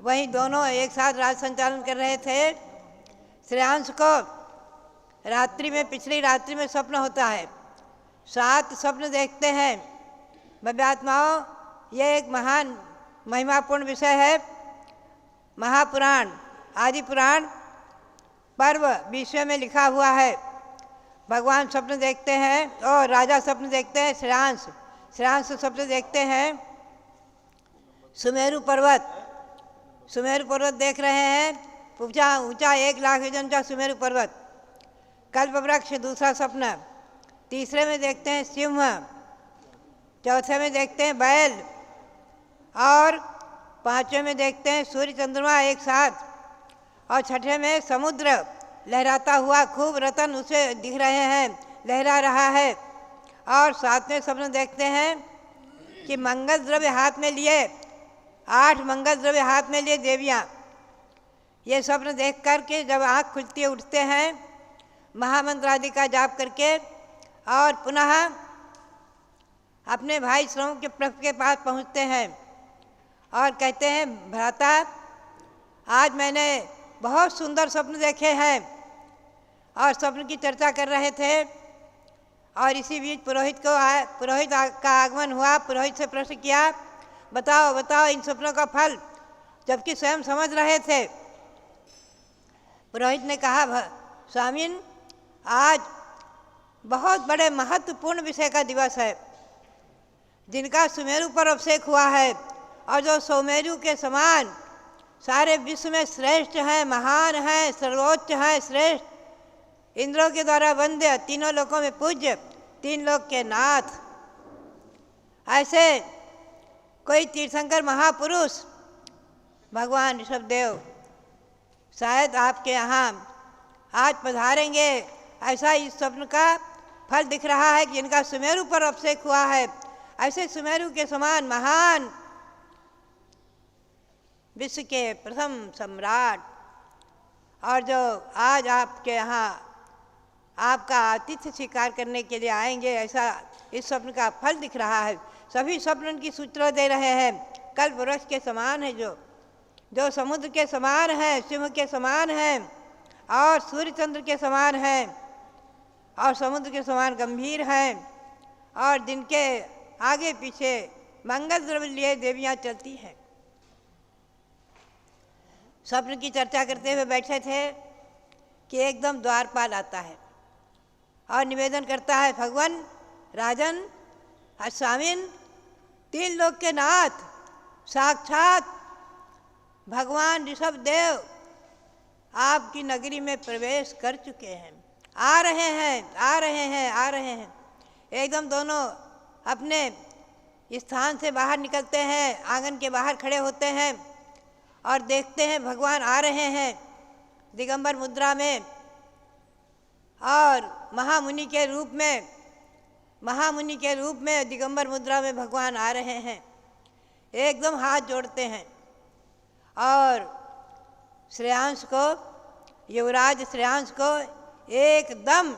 वहीं दोनों एक साथ राज संचालन कर रहे थे। श्रेयांश को रात्रि में, पिछली रात्रि में स्वप्न होता है, 7 स्वप्न देखते हैं। भव्यात्माओं, ये एक महान महिमापूर्ण विषय है। महापुराण, आदि पुराण पर्व 20वें में लिखा हुआ है। भगवान स्वप्न देखते हैं और राजा स्वप्न देखते हैं। श्रेयांश स्वप्न देखते हैं सुमेरु पर्वत देख रहे हैं, ऊंचा 1 लाख योजन का सुमेरु पर्वत। कल्प वृक्ष दूसरा स्वप्न। तीसरे में देखते हैं सिंह, चौथे में देखते हैं बैल, और 5वें में देखते हैं सूर्य चंद्रमा एक साथ, और 6ठे में समुद्र लहराता हुआ, खूब रतन उसे दिख रहे हैं, लहरा रहा है। और 7वें स्वप्न देखते हैं कि मंगल द्रव्य हाथ में लिए, 8 मंगल द्रव्य हाथ में लिए देवियाँ। ये स्वप्न देख कर के जब आँख खुलती है, उठते हैं, महामंत्र आदि का जाप करके, और पुनः अपने भाई श्रवण के प्रभु के पास पहुँचते हैं और कहते हैं, भ्राता, आज मैंने बहुत सुंदर स्वप्न देखे हैं। और स्वप्न की चर्चा कर रहे थे, और इसी बीच पुरोहित का आगमन हुआ। पुरोहित से प्रश्न किया, बताओ इन स्वप्नों का फल, जबकि स्वयं समझ रहे थे। पुरोहित ने कहा, स्वामीन, आज बहुत बड़े महत्वपूर्ण विषय का दिवस है, जिनका सुमेरु पर अभिषेक हुआ है, और जो सुमेरु के समान सारे विश्व में श्रेष्ठ हैं, महान हैं, सर्वोच्च हैं, श्रेष्ठ, इंद्रों के द्वारा वंद्य, तीनों लोकों में पूज्य, 3 लोक के नाथ, ऐसे कोई तीर्थंकर महापुरुष भगवान ऋषभदेव शायद आपके यहाँ आज पधारेंगे। ऐसा इस स्वप्न का फल दिख रहा है कि इनका सुमेरु पर अभिषेक हुआ है। ऐसे सुमेरु के समान महान विश्व के प्रथम सम्राट, और जो आज आपके यहाँ आपका आतिथ्य स्वीकार करने के लिए आएंगे, ऐसा इस स्वप्न का फल दिख रहा है। सभी स्वप्न की सूचना दे रहे हैं। कल्प वृक्ष के समान है, जो समुद्र के समान है, सिंह के समान है और सूर्य चंद्र के समान है और समुद्र के समान गंभीर है और जिनके आगे पीछे मंगल द्रव्य लिए देवियां चलती हैं। स्वप्न की चर्चा करते हुए बैठे थे कि एकदम द्वारपाल आता है और निवेदन करता है, भगवान राजन स्वामिन, 3 लोक के नाथ साक्षात भगवान ऋषभ देव आपकी नगरी में प्रवेश कर चुके हैं, आ रहे हैं, आ रहे हैं, आ रहे हैं। एकदम दोनों अपने स्थान से बाहर निकलते हैं, आंगन के बाहर खड़े होते हैं और देखते हैं भगवान आ रहे हैं दिगंबर मुद्रा में और महामुनि के रूप में दिगंबर मुद्रा में भगवान आ रहे हैं। एकदम हाथ जोड़ते हैं और श्रेयांश को, युवराज श्रेयांश को एकदम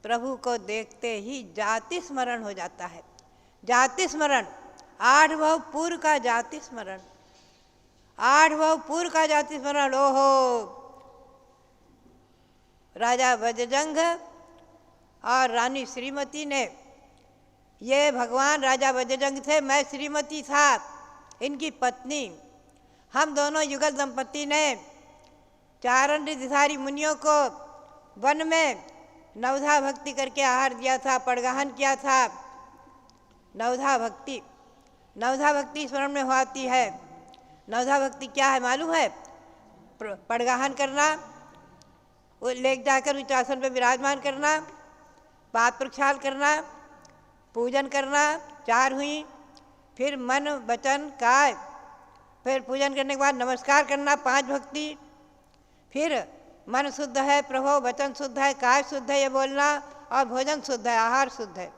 प्रभु को देखते ही जाति स्मरण हो जाता है। जाति स्मरण, 8 भव पूर्व का जाति स्मरण, 8 भव पूर्व का जाति स्मरण। ओहो, राजा वज्रजंग और रानी श्रीमती ने, ये भगवान राजा वज्रजंग थे, मैं श्रीमती था इनकी पत्नी, हम दोनों युगल दंपति ने चारण ऋषिधारी मुनियों को वन में नवधा भक्ति करके आहार दिया था, पड़गाहन किया था। नवधा भक्ति स्मरण में होती है। नवधा भक्ति क्या है मालूम है? पड़गाहन करना, वो ले जाकर उच्च आसन पर विराजमान करना, पाद प्रक्षाल करना, पूजन करना, 4 हुई, फिर मन वचन काय, फिर पूजन करने के बाद नमस्कार करना, 5 भक्ति, फिर मन शुद्ध है प्रभो, वचन शुद्ध है, काय शुद्ध है ये बोलना और भोजन शुद्ध है, आहार शुद्ध है,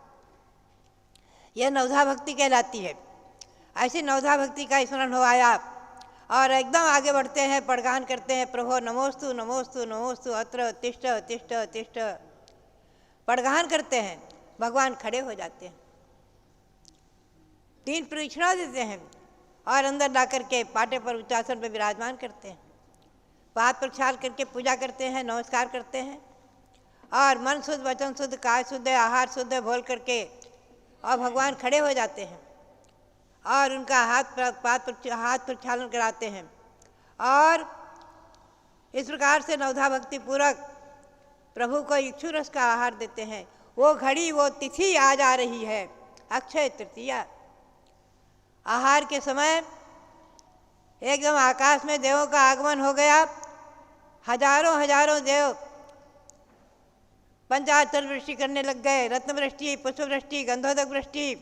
यह नवधा भक्ति कहलाती है। ऐसी नवधा भक्ति का स्मरण हो आया और एकदम आगे बढ़ते हैं, पड़गान करते हैं, प्रभो नमोस्तु नमोस्तु नमोस्तु अत्र तिष्ठ तिष्ठ तिष्ठ, पड़गान करते हैं। भगवान खड़े हो जाते हैं, 3 प्रदक्षिणा देते हैं और अंदर ला करके पाटे पर उच्चासन पर विराजमान करते हैं, पाद प्रक्षाल करके पूजा करते हैं, नमस्कार करते हैं और मन शुद्ध, वचन शुद्ध, काय शुद्ध, आहार शुद्ध बोल करके और भगवान खड़े हो जाते हैं और उनका हाथ प्रक्षालन कराते हैं और इस प्रकार से नवधा भक्ति पूर्वक प्रभु को इक्षु रस का आहार देते हैं। वो घड़ी, वो तिथि आज आ रही है, अक्षय तृतीया। आहार के समय एकदम आकाश में देवों का आगमन हो गया, हजारों हजारों देव पंचाक्षर वृष्टि करने लग गए, रत्न वृष्टि, पुष्प वृष्टि, गंधोदक वृष्टि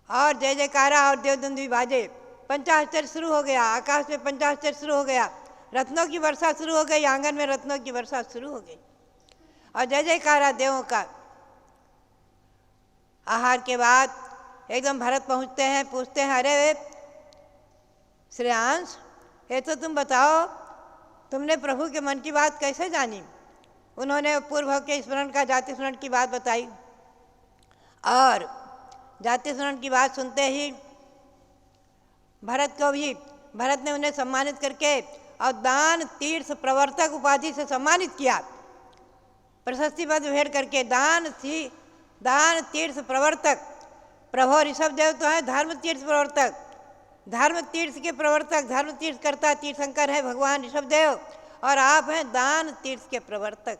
और जय जयकारा और देवदुंदुभी बाजे। पंचाक्षर शुरू हो गया, आकाश में पंचाक्षर शुरू हो गया, रत्नों की वर्षा शुरू हो गई, आंगन में रत्नों की वर्षा शुरू हो गई और जय जयकारा देवों का। आहार के बाद एकदम भरत पहुँचते हैं, पूछते हैं, अरे श्रेयांश, ये तो तुम बताओ, तुमने प्रभु के मन की बात कैसे जानी? उन्होंने पूर्व के स्मरण का जाति स्मरण की बात बताई और जाति स्मरण की बात सुनते ही भरत ने उन्हें सम्मानित करके और दान तीर्थ प्रवर्तक उपाधि से सम्मानित किया, प्रशस्ति पद भेंट करके। दान तीर्थ प्रवर्तक, प्रभु ऋषभ देव तो है धर्म तीर्थ प्रवर्तक, धर्म तीर्थ के प्रवर्तक, धर्म तीर्थ करता तीर्थंकर है भगवान ऋषभ देव और आप हैं दान तीर्थ के प्रवर्तक।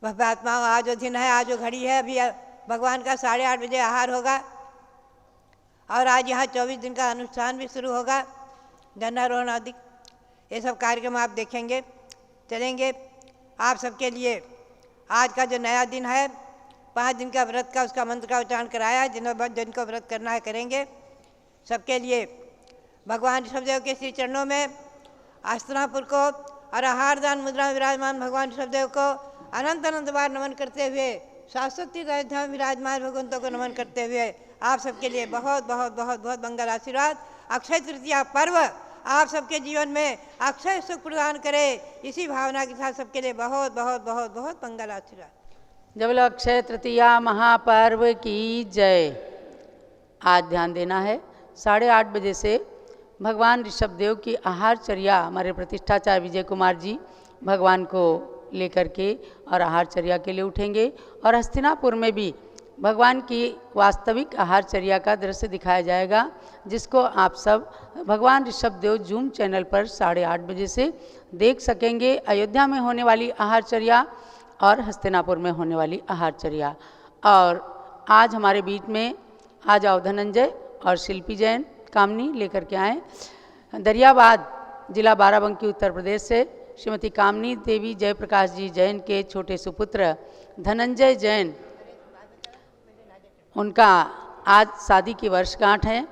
भव्यात्माओं, आज जो दिन है, आज जो घड़ी है, अभी भगवान का 8:30 बजे आहार होगा और आज यहाँ 24 दिन का अनुष्ठान भी शुरू होगा, झंडारोहण आदि ये सब कार्यक्रम आप देखेंगे, चलेंगे। आप सबके लिए आज का जो नया दिन है, 5 दिन का व्रत का, उसका मंत्र का उच्चारण कराया, जिनको व्रत करना है करेंगे। सबके लिए भगवान ऋषभदेव के श्री चरणों में आस्तानापुर को और आहार दान मुद्रा में विराजमान भगवान ऋषभदेव को अनंत अनंत बार नमन करते हुए, शाश्वती अयोध्या में विराजमान भगवंतों को नमन करते हुए आप सबके लिए बहुत बहुत बहुत बहुत मंगल आशीर्वाद। अक्षय तृतीया पर्व आप सबके जीवन में अक्षय सुख प्रदान करे। इसी भावना के साथ सबके लिए बहुत बहुत बहुत बहुत मंगल आशीर्वाद। जब बोलो अक्षय तृतीया महापर्व की जय। आज ध्यान देना है 8:30 बजे से भगवान ऋषभदेव की आहारचर्या हमारे प्रतिष्ठाचार्य विजय कुमार जी भगवान को लेकर के और आहारचर्या के लिए उठेंगे और हस्तिनापुर में भी भगवान की वास्तविक आहारचर्या का दृश्य दिखाया जाएगा, जिसको आप सब भगवान ऋषभदेव जूम चैनल पर 8:30 बजे से देख सकेंगे। अयोध्या में होने वाली आहारचर्या और हस्तिनापुर में होने वाली आहारचर्या। और आज हमारे बीच में आ जाओ धनंजय और शिल्पी जैन कामनी लेकर के आए। दरियाबाद जिला बाराबंकी उत्तर प्रदेश से श्रीमती कामनी देवी जयप्रकाश जी जैन के छोटे सुपुत्र धनंजय जैन, उनका आज शादी की वर्षगांठ है।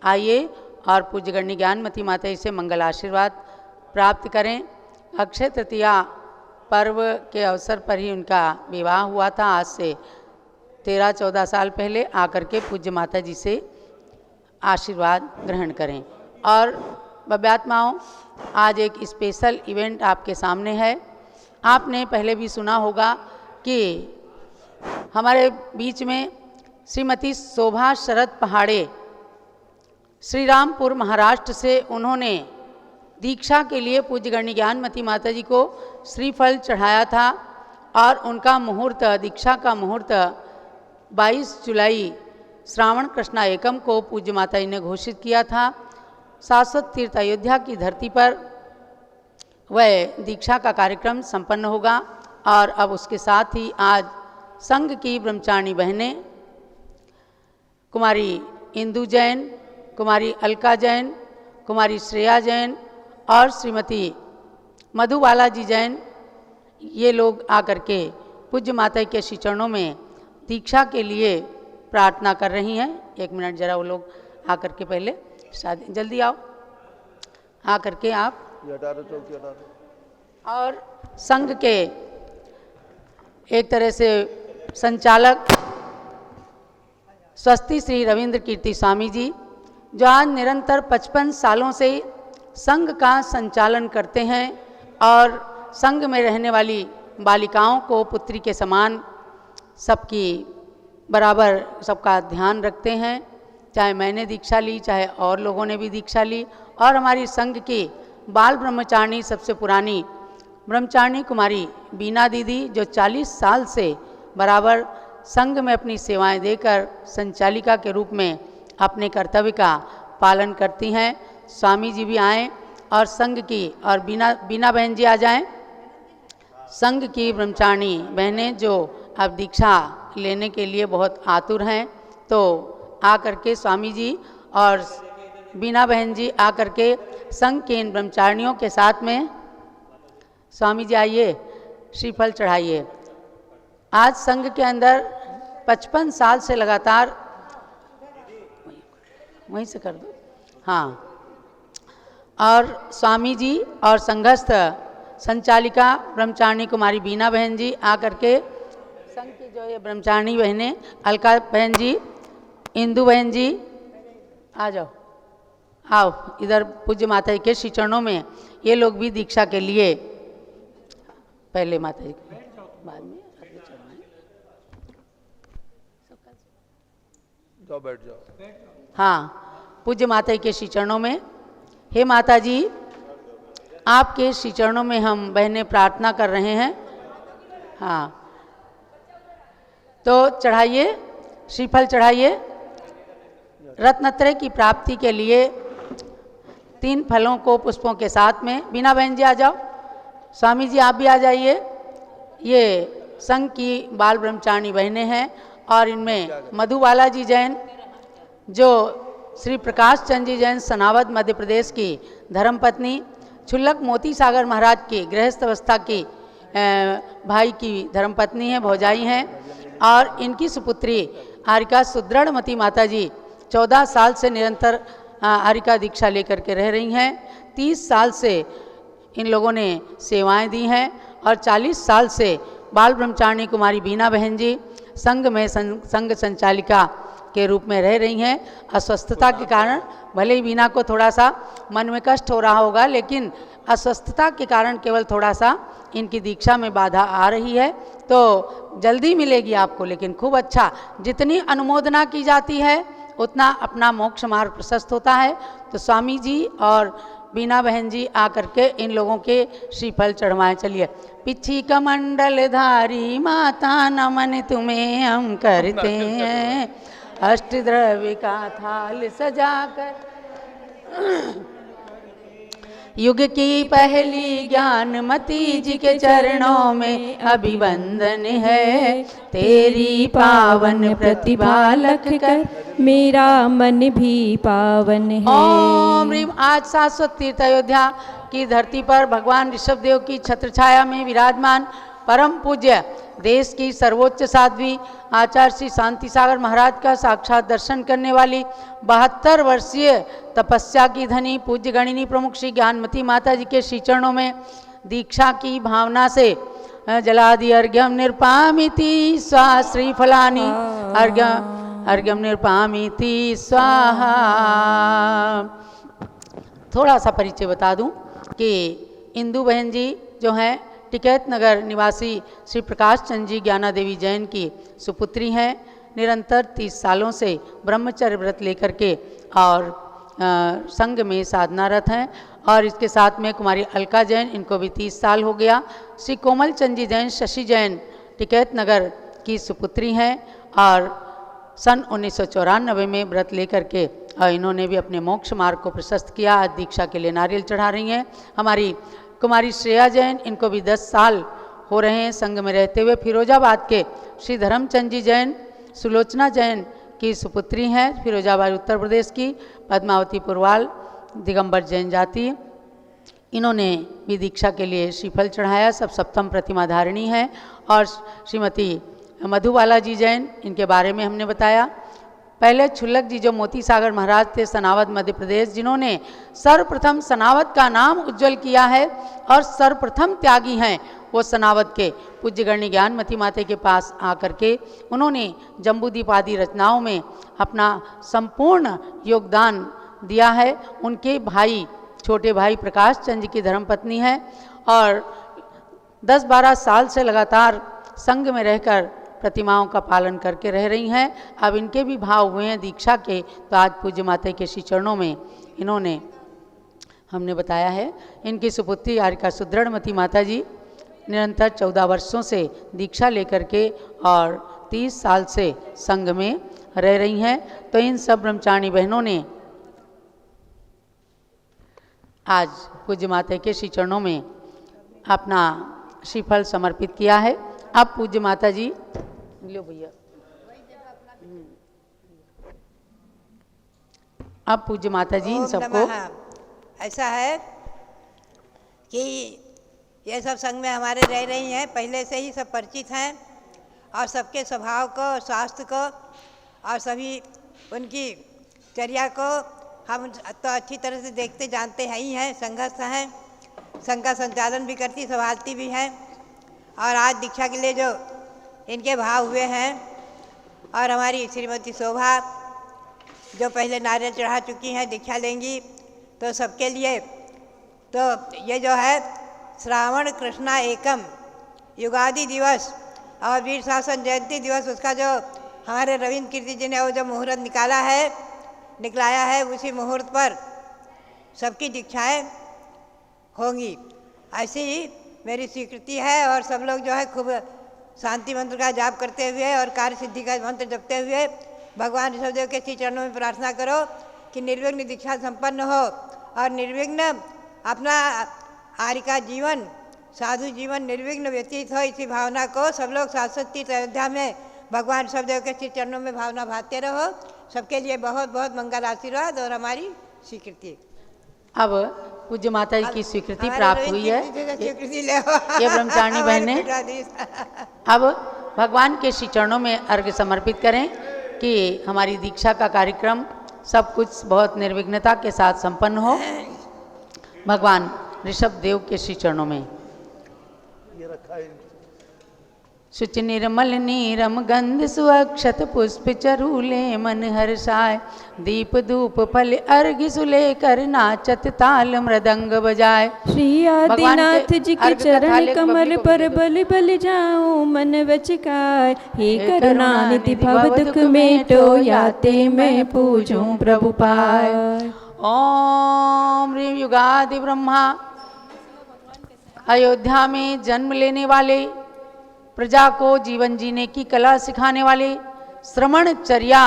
आइए और पूज्य गण्य ज्ञानमती माता से मंगल आशीर्वाद प्राप्त करें। अक्षय तृतीया पर्व के अवसर पर ही उनका विवाह हुआ था। आज से 13-14 साल पहले आकर के पूज्य माता जी से आशीर्वाद ग्रहण करें। और बब्यात्माओं, आज एक स्पेशल इवेंट आपके सामने है। आपने पहले भी सुना होगा कि हमारे बीच में श्रीमती शोभा शरद पहाड़े श्रीरामपुर महाराष्ट्र से, उन्होंने दीक्षा के लिए पूज्य गण्य ज्ञानमती माता जी को श्रीफल चढ़ाया था और उनका मुहूर्त, दीक्षा का मुहूर्त 22 जुलाई श्रावण कृष्णा एकम को पूज्य माता जी ने घोषित किया था। शाश्वत तीर्थ अयोध्या की धरती पर वह दीक्षा का कार्यक्रम संपन्न होगा। और अब उसके साथ ही आज संघ की ब्रह्मचारिणी बहनें कुमारी इंदु जैन, कुमारी अलका जैन, कुमारी श्रेया जैन और श्रीमती मधुबाला जी जैन, ये लोग आकर के पूज्य माता के श्री चरणों में दीक्षा के लिए प्रार्थना कर रही हैं। 1 मिनट जरा वो लोग आकर के पहले शादी, जल्दी आओ, आकर के आप। और संघ के एक तरह से संचालक स्वस्ति श्री रविंद्र कीर्ति स्वामी जी, जो आज निरंतर 55 सालों से संघ का संचालन करते हैं और संघ में रहने वाली बालिकाओं को पुत्री के समान सबकी बराबर सबका ध्यान रखते हैं। चाहे मैंने दीक्षा ली, चाहे और लोगों ने भी दीक्षा ली। और हमारी संघ की बाल ब्रह्मचारिणी सबसे पुरानी ब्रह्मचारिणी कुमारी बीना दीदी, जो 40 साल से बराबर संघ में अपनी सेवाएं देकर संचालिका के रूप में अपने कर्तव्य का पालन करती हैं। स्वामी जी भी आएँ और संघ की, और बीना बहन जी आ जाएं, संघ की ब्रह्मचारिणी बहनें जो अब दीक्षा लेने के लिए बहुत आतुर हैं, तो आकर के स्वामी जी और बीना बहन जी आकर के संघ के इन ब्रह्मचारिणियों के साथ में, स्वामी जी आइए, श्रीफल चढ़ाइए। आज संघ के अंदर 55 साल से लगातार, वहीं से कर दो, हाँ। और स्वामी जी और संघस्थ संचालिका ब्रह्मचारिणी कुमारी बीना बहन जी आकर के संघ की जो ये ब्रह्मचारिणी बहनें, अलका बहन जी, इंदु बहन जी, आ जाओ, आओ इधर पूज्य माता जी के श्री चरणों में। ये लोग भी दीक्षा के लिए पहले माता जी बाद में जाओ, बैठ जाओ। हाँ, पूज्य माता जी के श्री चरणों में। हे माता जी, आपके श्री चरणों में हम बहनें प्रार्थना कर रहे हैं। हाँ, तो चढ़ाइए, श्रीफल चढ़ाइए। रत्नत्रय की प्राप्ति के लिए 3 फलों को पुष्पों के साथ में। बीना बहन जी आ जाओ, स्वामी जी आप भी आ जाइए। ये संघ की बाल ब्रह्मचारिणी बहनें हैं और इनमें मधुबाला जी जैन, जो श्री प्रकाश चंद जी जैन सनावद मध्य प्रदेश की धर्मपत्नी, छुल्लक मोती सागर महाराज की गृहस्थ अवस्था की भाई की धर्मपत्नी हैं, भौजाई हैं। और इनकी सुपुत्री आरिका सुदृढ़मती माता जी 14 साल से निरंतर आरिका दीक्षा लेकर के रह रही हैं। 30 साल से इन लोगों ने सेवाएं दी हैं और 40 साल से बाल ब्रह्मचारिणी कुमारी बीना बहन जी संघ में संघ संचालिका के रूप में रह रही हैं। अस्वस्थता के कारण भले ही बीना को थोड़ा सा मन में कष्ट हो रहा होगा, लेकिन अस्वस्थता के कारण केवल थोड़ा सा इनकी दीक्षा में बाधा आ रही है, तो जल्दी मिलेगी आपको। लेकिन खूब अच्छा, जितनी अनुमोदना की जाती है उतना अपना मोक्ष मार्ग प्रशस्त होता है। तो स्वामी जी और बीना बहन जी आकर के इन लोगों के श्रीफल चढ़वाएं। चलिए। पिछी कमंडल धारी माता नमन तुम्हें हम करते हैं, अष्टद्रव्य का थाल सजाकर युग की पहली ज्ञानमती जी के चरणों में अभिवंदन है। तेरी पावन प्रतिभा लख कर मेरा मन भी पावन है। ओम ह्रीम। आज शाश्वत तीर्थ अयोध्या की धरती पर भगवान ऋषभ देव की छत्र छाया में विराजमान परम पूज्य देश की सर्वोच्च साध्वी आचार्य श्री शांति सागर महाराज का साक्षात दर्शन करने वाली 72 वर्षीय तपस्या की धनी पूज्य गणिनी प्रमुख श्री ज्ञानमती माता जी के श्री चरणों में दीक्षा की भावना से जलादि अर्घ्यम निर्पामिति स्वाहा श्रीफलानि अर्घ्यम निर्पामिति स्वाहा। थोड़ा सा परिचय बता दूं कि इंदु बहन जी जो हैं टिकैत नगर निवासी श्री प्रकाश चंद जी ज्ञाना देवी जैन की सुपुत्री हैं। निरंतर 30 सालों से ब्रह्मचर्य व्रत लेकर के और संघ में साधनारत हैं। और इसके साथ में कुमारी अलका जैन, इनको भी 30 साल हो गया। श्री कोमल चंद जी जैन शशि जैन टिकैत नगर की सुपुत्री हैं और सन 1994 में व्रत लेकर के और इन्होंने भी अपने मोक्ष मार्ग को प्रशस्त किया। आज दीक्षा के लिए नारियल चढ़ा रही हैं। हमारी कुमारी श्रेया जैन, इनको भी 10 साल हो रहे हैं संघ में रहते हुए। फिरोजाबाद के श्री धर्मचंद जी जैन सुलोचना जैन की सुपुत्री हैं, फिरोजाबाद उत्तर प्रदेश की। पद्मावती पुरवाल दिगंबर जैन जाति, इन्होंने भी दीक्षा के लिए श्रीफल चढ़ाया। सब सप्तम प्रतिमा धारिणी है। और श्रीमती मधुबाला जी जैन, इनके बारे में हमने बताया। पहले छुल्लक जी जो मोती सागर महाराज थे सनावद मध्य प्रदेश, जिन्होंने सर्वप्रथम सनावद का नाम उज्जवल किया है और सर्वप्रथम त्यागी हैं, वो सनावद के पूज्य गणनी ज्ञानमती माता के पास आकर के उन्होंने जम्बूदीप आदि रचनाओं में अपना संपूर्ण योगदान दिया है। उनके भाई, छोटे भाई प्रकाश चंद जी की धर्मपत्नी है और 10-12 साल से लगातार संघ में रहकर प्रतिमाओं का पालन करके रह रही हैं। अब इनके भी भाव हुए हैं दीक्षा के, तो आज पूज्य माता के श्री चरणों में इन्होंने हमने बताया है। इनकी सुपुत्री आरिका सुदृढ़मती माता जी निरंतर 14 वर्षों से दीक्षा लेकर के और 30 साल से संघ में रह रही हैं। तो इन सब ब्रह्मचारिणी बहनों ने आज पूज्य माता के श्री चरणों में अपना श्रीफल समर्पित किया है। अब पूज्य माता जी, लो भैया, अब पूज्य माता जी इन सबको। ऐसा है कि ये सब संघ में हमारे रह रही हैं, पहले से ही सब परिचित हैं और सबके स्वभाव को, स्वास्थ्य को और सभी उनकी चर्या को हम तो अच्छी तरह से देखते जानते हैं ही हैं। संघस्थ हैं, संघ का संचालन भी करती, संभालती भी हैं। और आज दीक्षा के लिए जो इनके भाव हुए हैं, और हमारी श्रीमती शोभा जो पहले नारियल चढ़ा चुकी हैं, दीक्षा लेंगी, तो सबके लिए तो ये जो है श्रावण कृष्णा एकम युगादि दिवस और वीर शासन जयंती दिवस, उसका जो हमारे रविंद्र कीर्ति जी ने वो जो मुहूर्त निकलाया है, उसी मुहूर्त पर सबकी दीक्षाएं होंगी। ऐसी ही मेरी स्वीकृति है। और सब लोग जो है खूब शांति मंत्र का जाप करते हुए और कार्य सिद्धि का मंत्र जपते हुए भगवान ऋषभदेव के श्री चरणों में प्रार्थना करो कि निर्विघ्न दीक्षा संपन्न हो और निर्विघ्न अपना आरिका जीवन, साधु जीवन निर्विघ्न व्यतीत हो। इसी भावना को सब लोग शाश्वत तीर्थ अयोध्या में भगवान ऋषभदेव के श्री चरणों में भावना भाते रहो। सबके लिए बहुत बहुत मंगल आशीर्वाद और हमारी स्वीकृति। अब पूज्य माता जी की स्वीकृति प्राप्त हुई है। ये ब्रह्मचारिणी बहनें अब भगवान के श्री चरणों में अर्घ्य समर्पित करें कि हमारी दीक्षा का कार्यक्रम सब कुछ बहुत निर्विघ्नता के साथ संपन्न हो। भगवान ऋषभ देव के श्री चरणों में शुचि निर्मल नीरम गंध सुअक्षत पुष्प चरूले मन हर्षाय। दीप धूप फल अर्घ्य सुलेकर नाचत ताल मृदंग बजाए। श्री भगवान आदिनाथ के जी के अर्घ का चरण थाल एक कमल बबली को पर भी दो। बलि बलि जाऊं मन वचकाय। हे हे करुणानिधि भव दुख मेटो याते मैं पूजूं प्रभु पाय। ओम ह्रीं युगादि ब्रह्मा। अयोध्या में जन्म लेने वाले, प्रजा को जीवन जीने की कला सिखाने वाले, श्रमण चर्या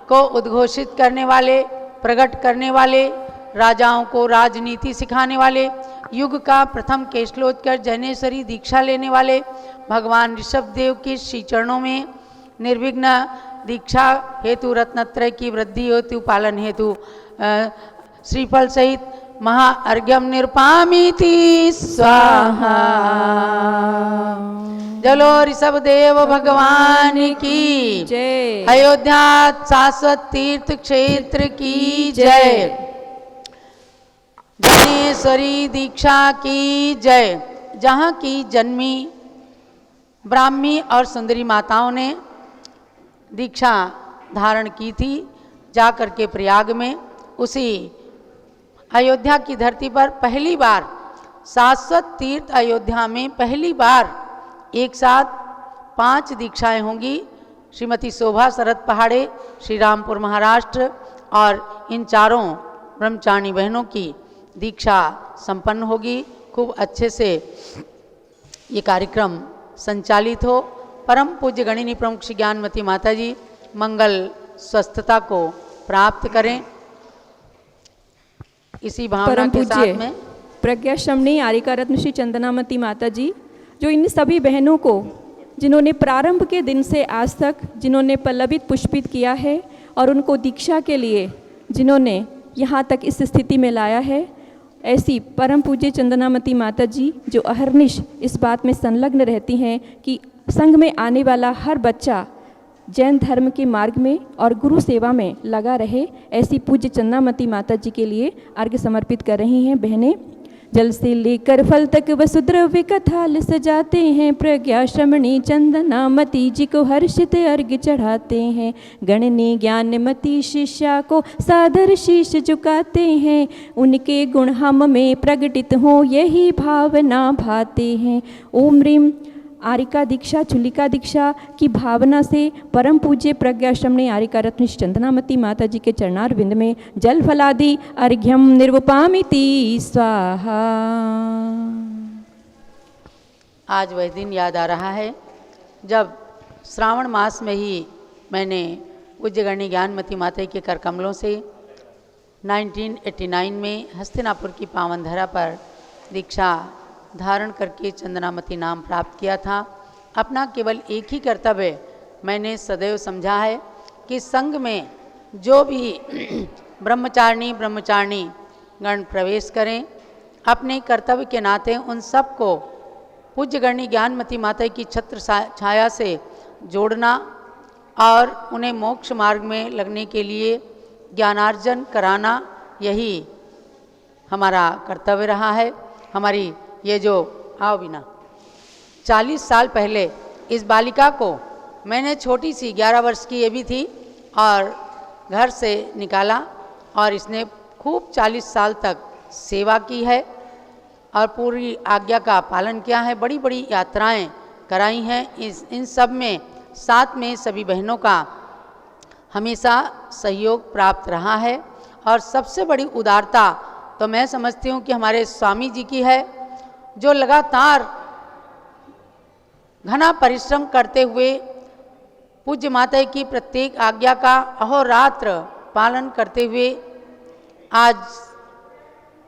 को उद्घोषित करने वाले, प्रकट करने वाले, राजाओं को राजनीति सिखाने वाले, युग का प्रथम केशलोचकर जैनेश्वरी दीक्षा लेने वाले, भगवान ऋषभदेव के श्री चरणों में निर्विघ्न दीक्षा हेतु रत्नत्रय की वृद्धि हेतु पालन हेतु श्रीफल सहित महाअर्घ्यम निरुपामीति स्वाहा। जलो ऋषभदेव भगवान की जय। अयोध्या शाश्वत तीर्थ क्षेत्र की जय। जैनेश्वरी दीक्षा की जय। जहाँ की जन्मी ब्राह्मी और सुंदरी माताओं ने दीक्षा धारण की थी, जाकर के प्रयाग में, उसी अयोध्या की धरती पर पहली बार शाश्वत तीर्थ अयोध्या में पहली बार एक साथ 5 दीक्षाएं होंगी। श्रीमती शोभा शरद पहाड़े, श्री रामपुर महाराष्ट्र, और इन चारों ब्रह्मचारिणी बहनों की दीक्षा संपन्न होगी। खूब अच्छे से ये कार्यक्रम संचालित हो। परम पूज्य गणिनी प्रमुख श्री ज्ञानमती माता जी मंगल स्वस्थता को प्राप्त करें। इसी भावना परम के साथ पूज्य में प्रज्ञा श्रमणी आरिका रत्न श्री चंदनामती माता जी, जो इन सभी बहनों को, जिन्होंने प्रारंभ के दिन से आज तक जिन्होंने पल्लवित पुष्पित किया है और उनको दीक्षा के लिए जिन्होंने यहाँ तक इस स्थिति में लाया है, ऐसी परम पूज्य चंदनामती माता जी जो अहर्निश इस बात में संलग्न रहती हैं कि संघ में आने वाला हर बच्चा जैन धर्म के मार्ग में और गुरु सेवा में लगा रहे, ऐसी पूज्य चंदनामती माता जी के लिए अर्घ्य समर्पित कर रही हैं बहनें। जल से लेकर फल तक वसुद्रव्य का थाल सजाते हैं, प्रज्ञा श्रमणी चंदनामती जी को हर्षित अर्घ्य चढ़ाते हैं। गणनी ज्ञानमती शिष्या को सादर शीश झुकाते हैं, उनके गुण हम में प्रकटित हो यही भावना भाते हैं। ओम ह्रीं आरिका दीक्षा चुलिका दीक्षा की भावना से परम पूज्य प्रज्ञाश्रमणी आरिका रत्न चंदनामती माता जी के चरणार बिंद में जल फलादि अर्घ्यम निर्वपामिति स्वाहा। आज वह दिन याद आ रहा है जब श्रावण मास में ही मैंने पूज्य गणनी ज्ञानमती माता के कर कमलों से 1989 में हस्तिनापुर की पावन धरा पर दीक्षा धारण करके चंदनामती नाम प्राप्त किया था। अपना केवल एक ही कर्तव्य मैंने सदैव समझा है कि संघ में जो भी ब्रह्मचारिणी गण प्रवेश करें, अपने कर्तव्य के नाते उन सबको पूज्य गणनी ज्ञानमती माता की छत्र छाया से जोड़ना और उन्हें मोक्ष मार्ग में लगने के लिए ज्ञानार्जन कराना, यही हमारा कर्तव्य रहा है। हमारी ये जो आओ बिना 40 साल पहले इस बालिका को मैंने छोटी सी 11 वर्ष की ये भी थी और घर से निकाला और इसने खूब 40 साल तक सेवा की है और पूरी आज्ञा का पालन किया है। बड़ी बड़ी यात्राएं कराई हैं। इन सब में साथ में सभी बहनों का हमेशा सहयोग प्राप्त रहा है। और सबसे बड़ी उदारता तो मैं समझती हूँ कि हमारे स्वामी जी की है, जो लगातार घना परिश्रम करते हुए पूज्य माता की प्रत्येक आज्ञा का अहोरात्र पालन करते हुए आज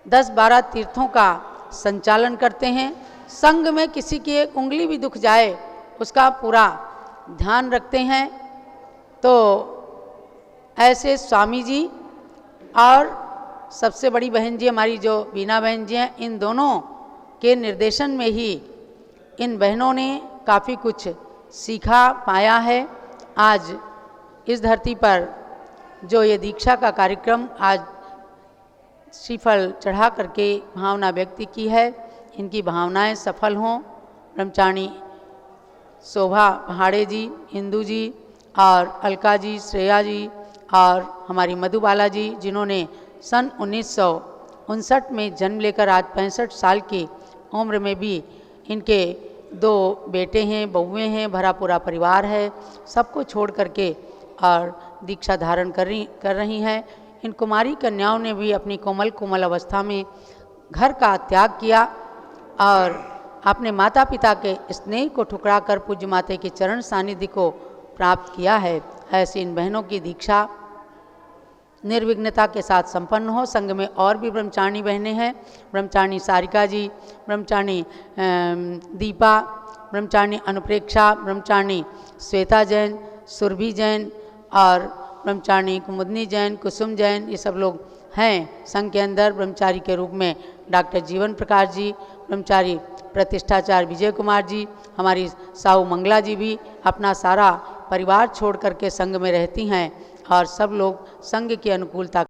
10-12 तीर्थों का संचालन करते हैं। संघ में किसी की एक उंगली भी दुख जाए उसका पूरा ध्यान रखते हैं। तो ऐसे स्वामी जी और सबसे बड़ी बहन जी हमारी जो बीना बहन जी हैं, इन दोनों के निर्देशन में ही इन बहनों ने काफ़ी कुछ सीखा पाया है। आज इस धरती पर जो ये दीक्षा का कार्यक्रम आज श्रीफल चढ़ा करके भावना व्यक्त की है, इनकी भावनाएं सफल हों। ब्रह्मचारिणी शोभा भाड़े जी, हिंदू जी और अलका जी, श्रेया जी और हमारी मधुबाला जी, जिन्होंने सन 1959 में जन्म लेकर आज 65 साल की उम्र में भी इनके 2 बेटे हैं, बहुएं हैं, भरा पूरा परिवार है, सबको छोड़ करके और दीक्षा धारण कर रही हैं। इन कुमारी कन्याओं ने भी अपनी कोमल अवस्था में घर का त्याग किया और अपने माता पिता के स्नेह को ठुकरा कर पूज्य माता के चरण सानिध्य को प्राप्त किया है। ऐसी इन बहनों की दीक्षा निर्विघ्नता के साथ संपन्न हो। संघ में और भी ब्रह्मचारिणी बहनें हैं, ब्रह्मचारिणी सारिका जी, ब्रह्मचारिणी दीपा, ब्रह्मचारिणी अनुप्रेक्षा, ब्रह्मचारिणी श्वेता जैन, सुरभि जैन और ब्रह्मचारिणी कुमुदनी जैन, कुसुम जैन, ये सब लोग हैं संघ के अंदर। ब्रह्मचारी के रूप में डॉक्टर जीवन प्रकाश जी, ब्रह्मचारी प्रतिष्ठाचार्य विजय कुमार जी, हमारी साहू मंगला जी भी अपना सारा परिवार छोड़ करके संघ में रहती हैं और सब लोग संघ की अनुकूलता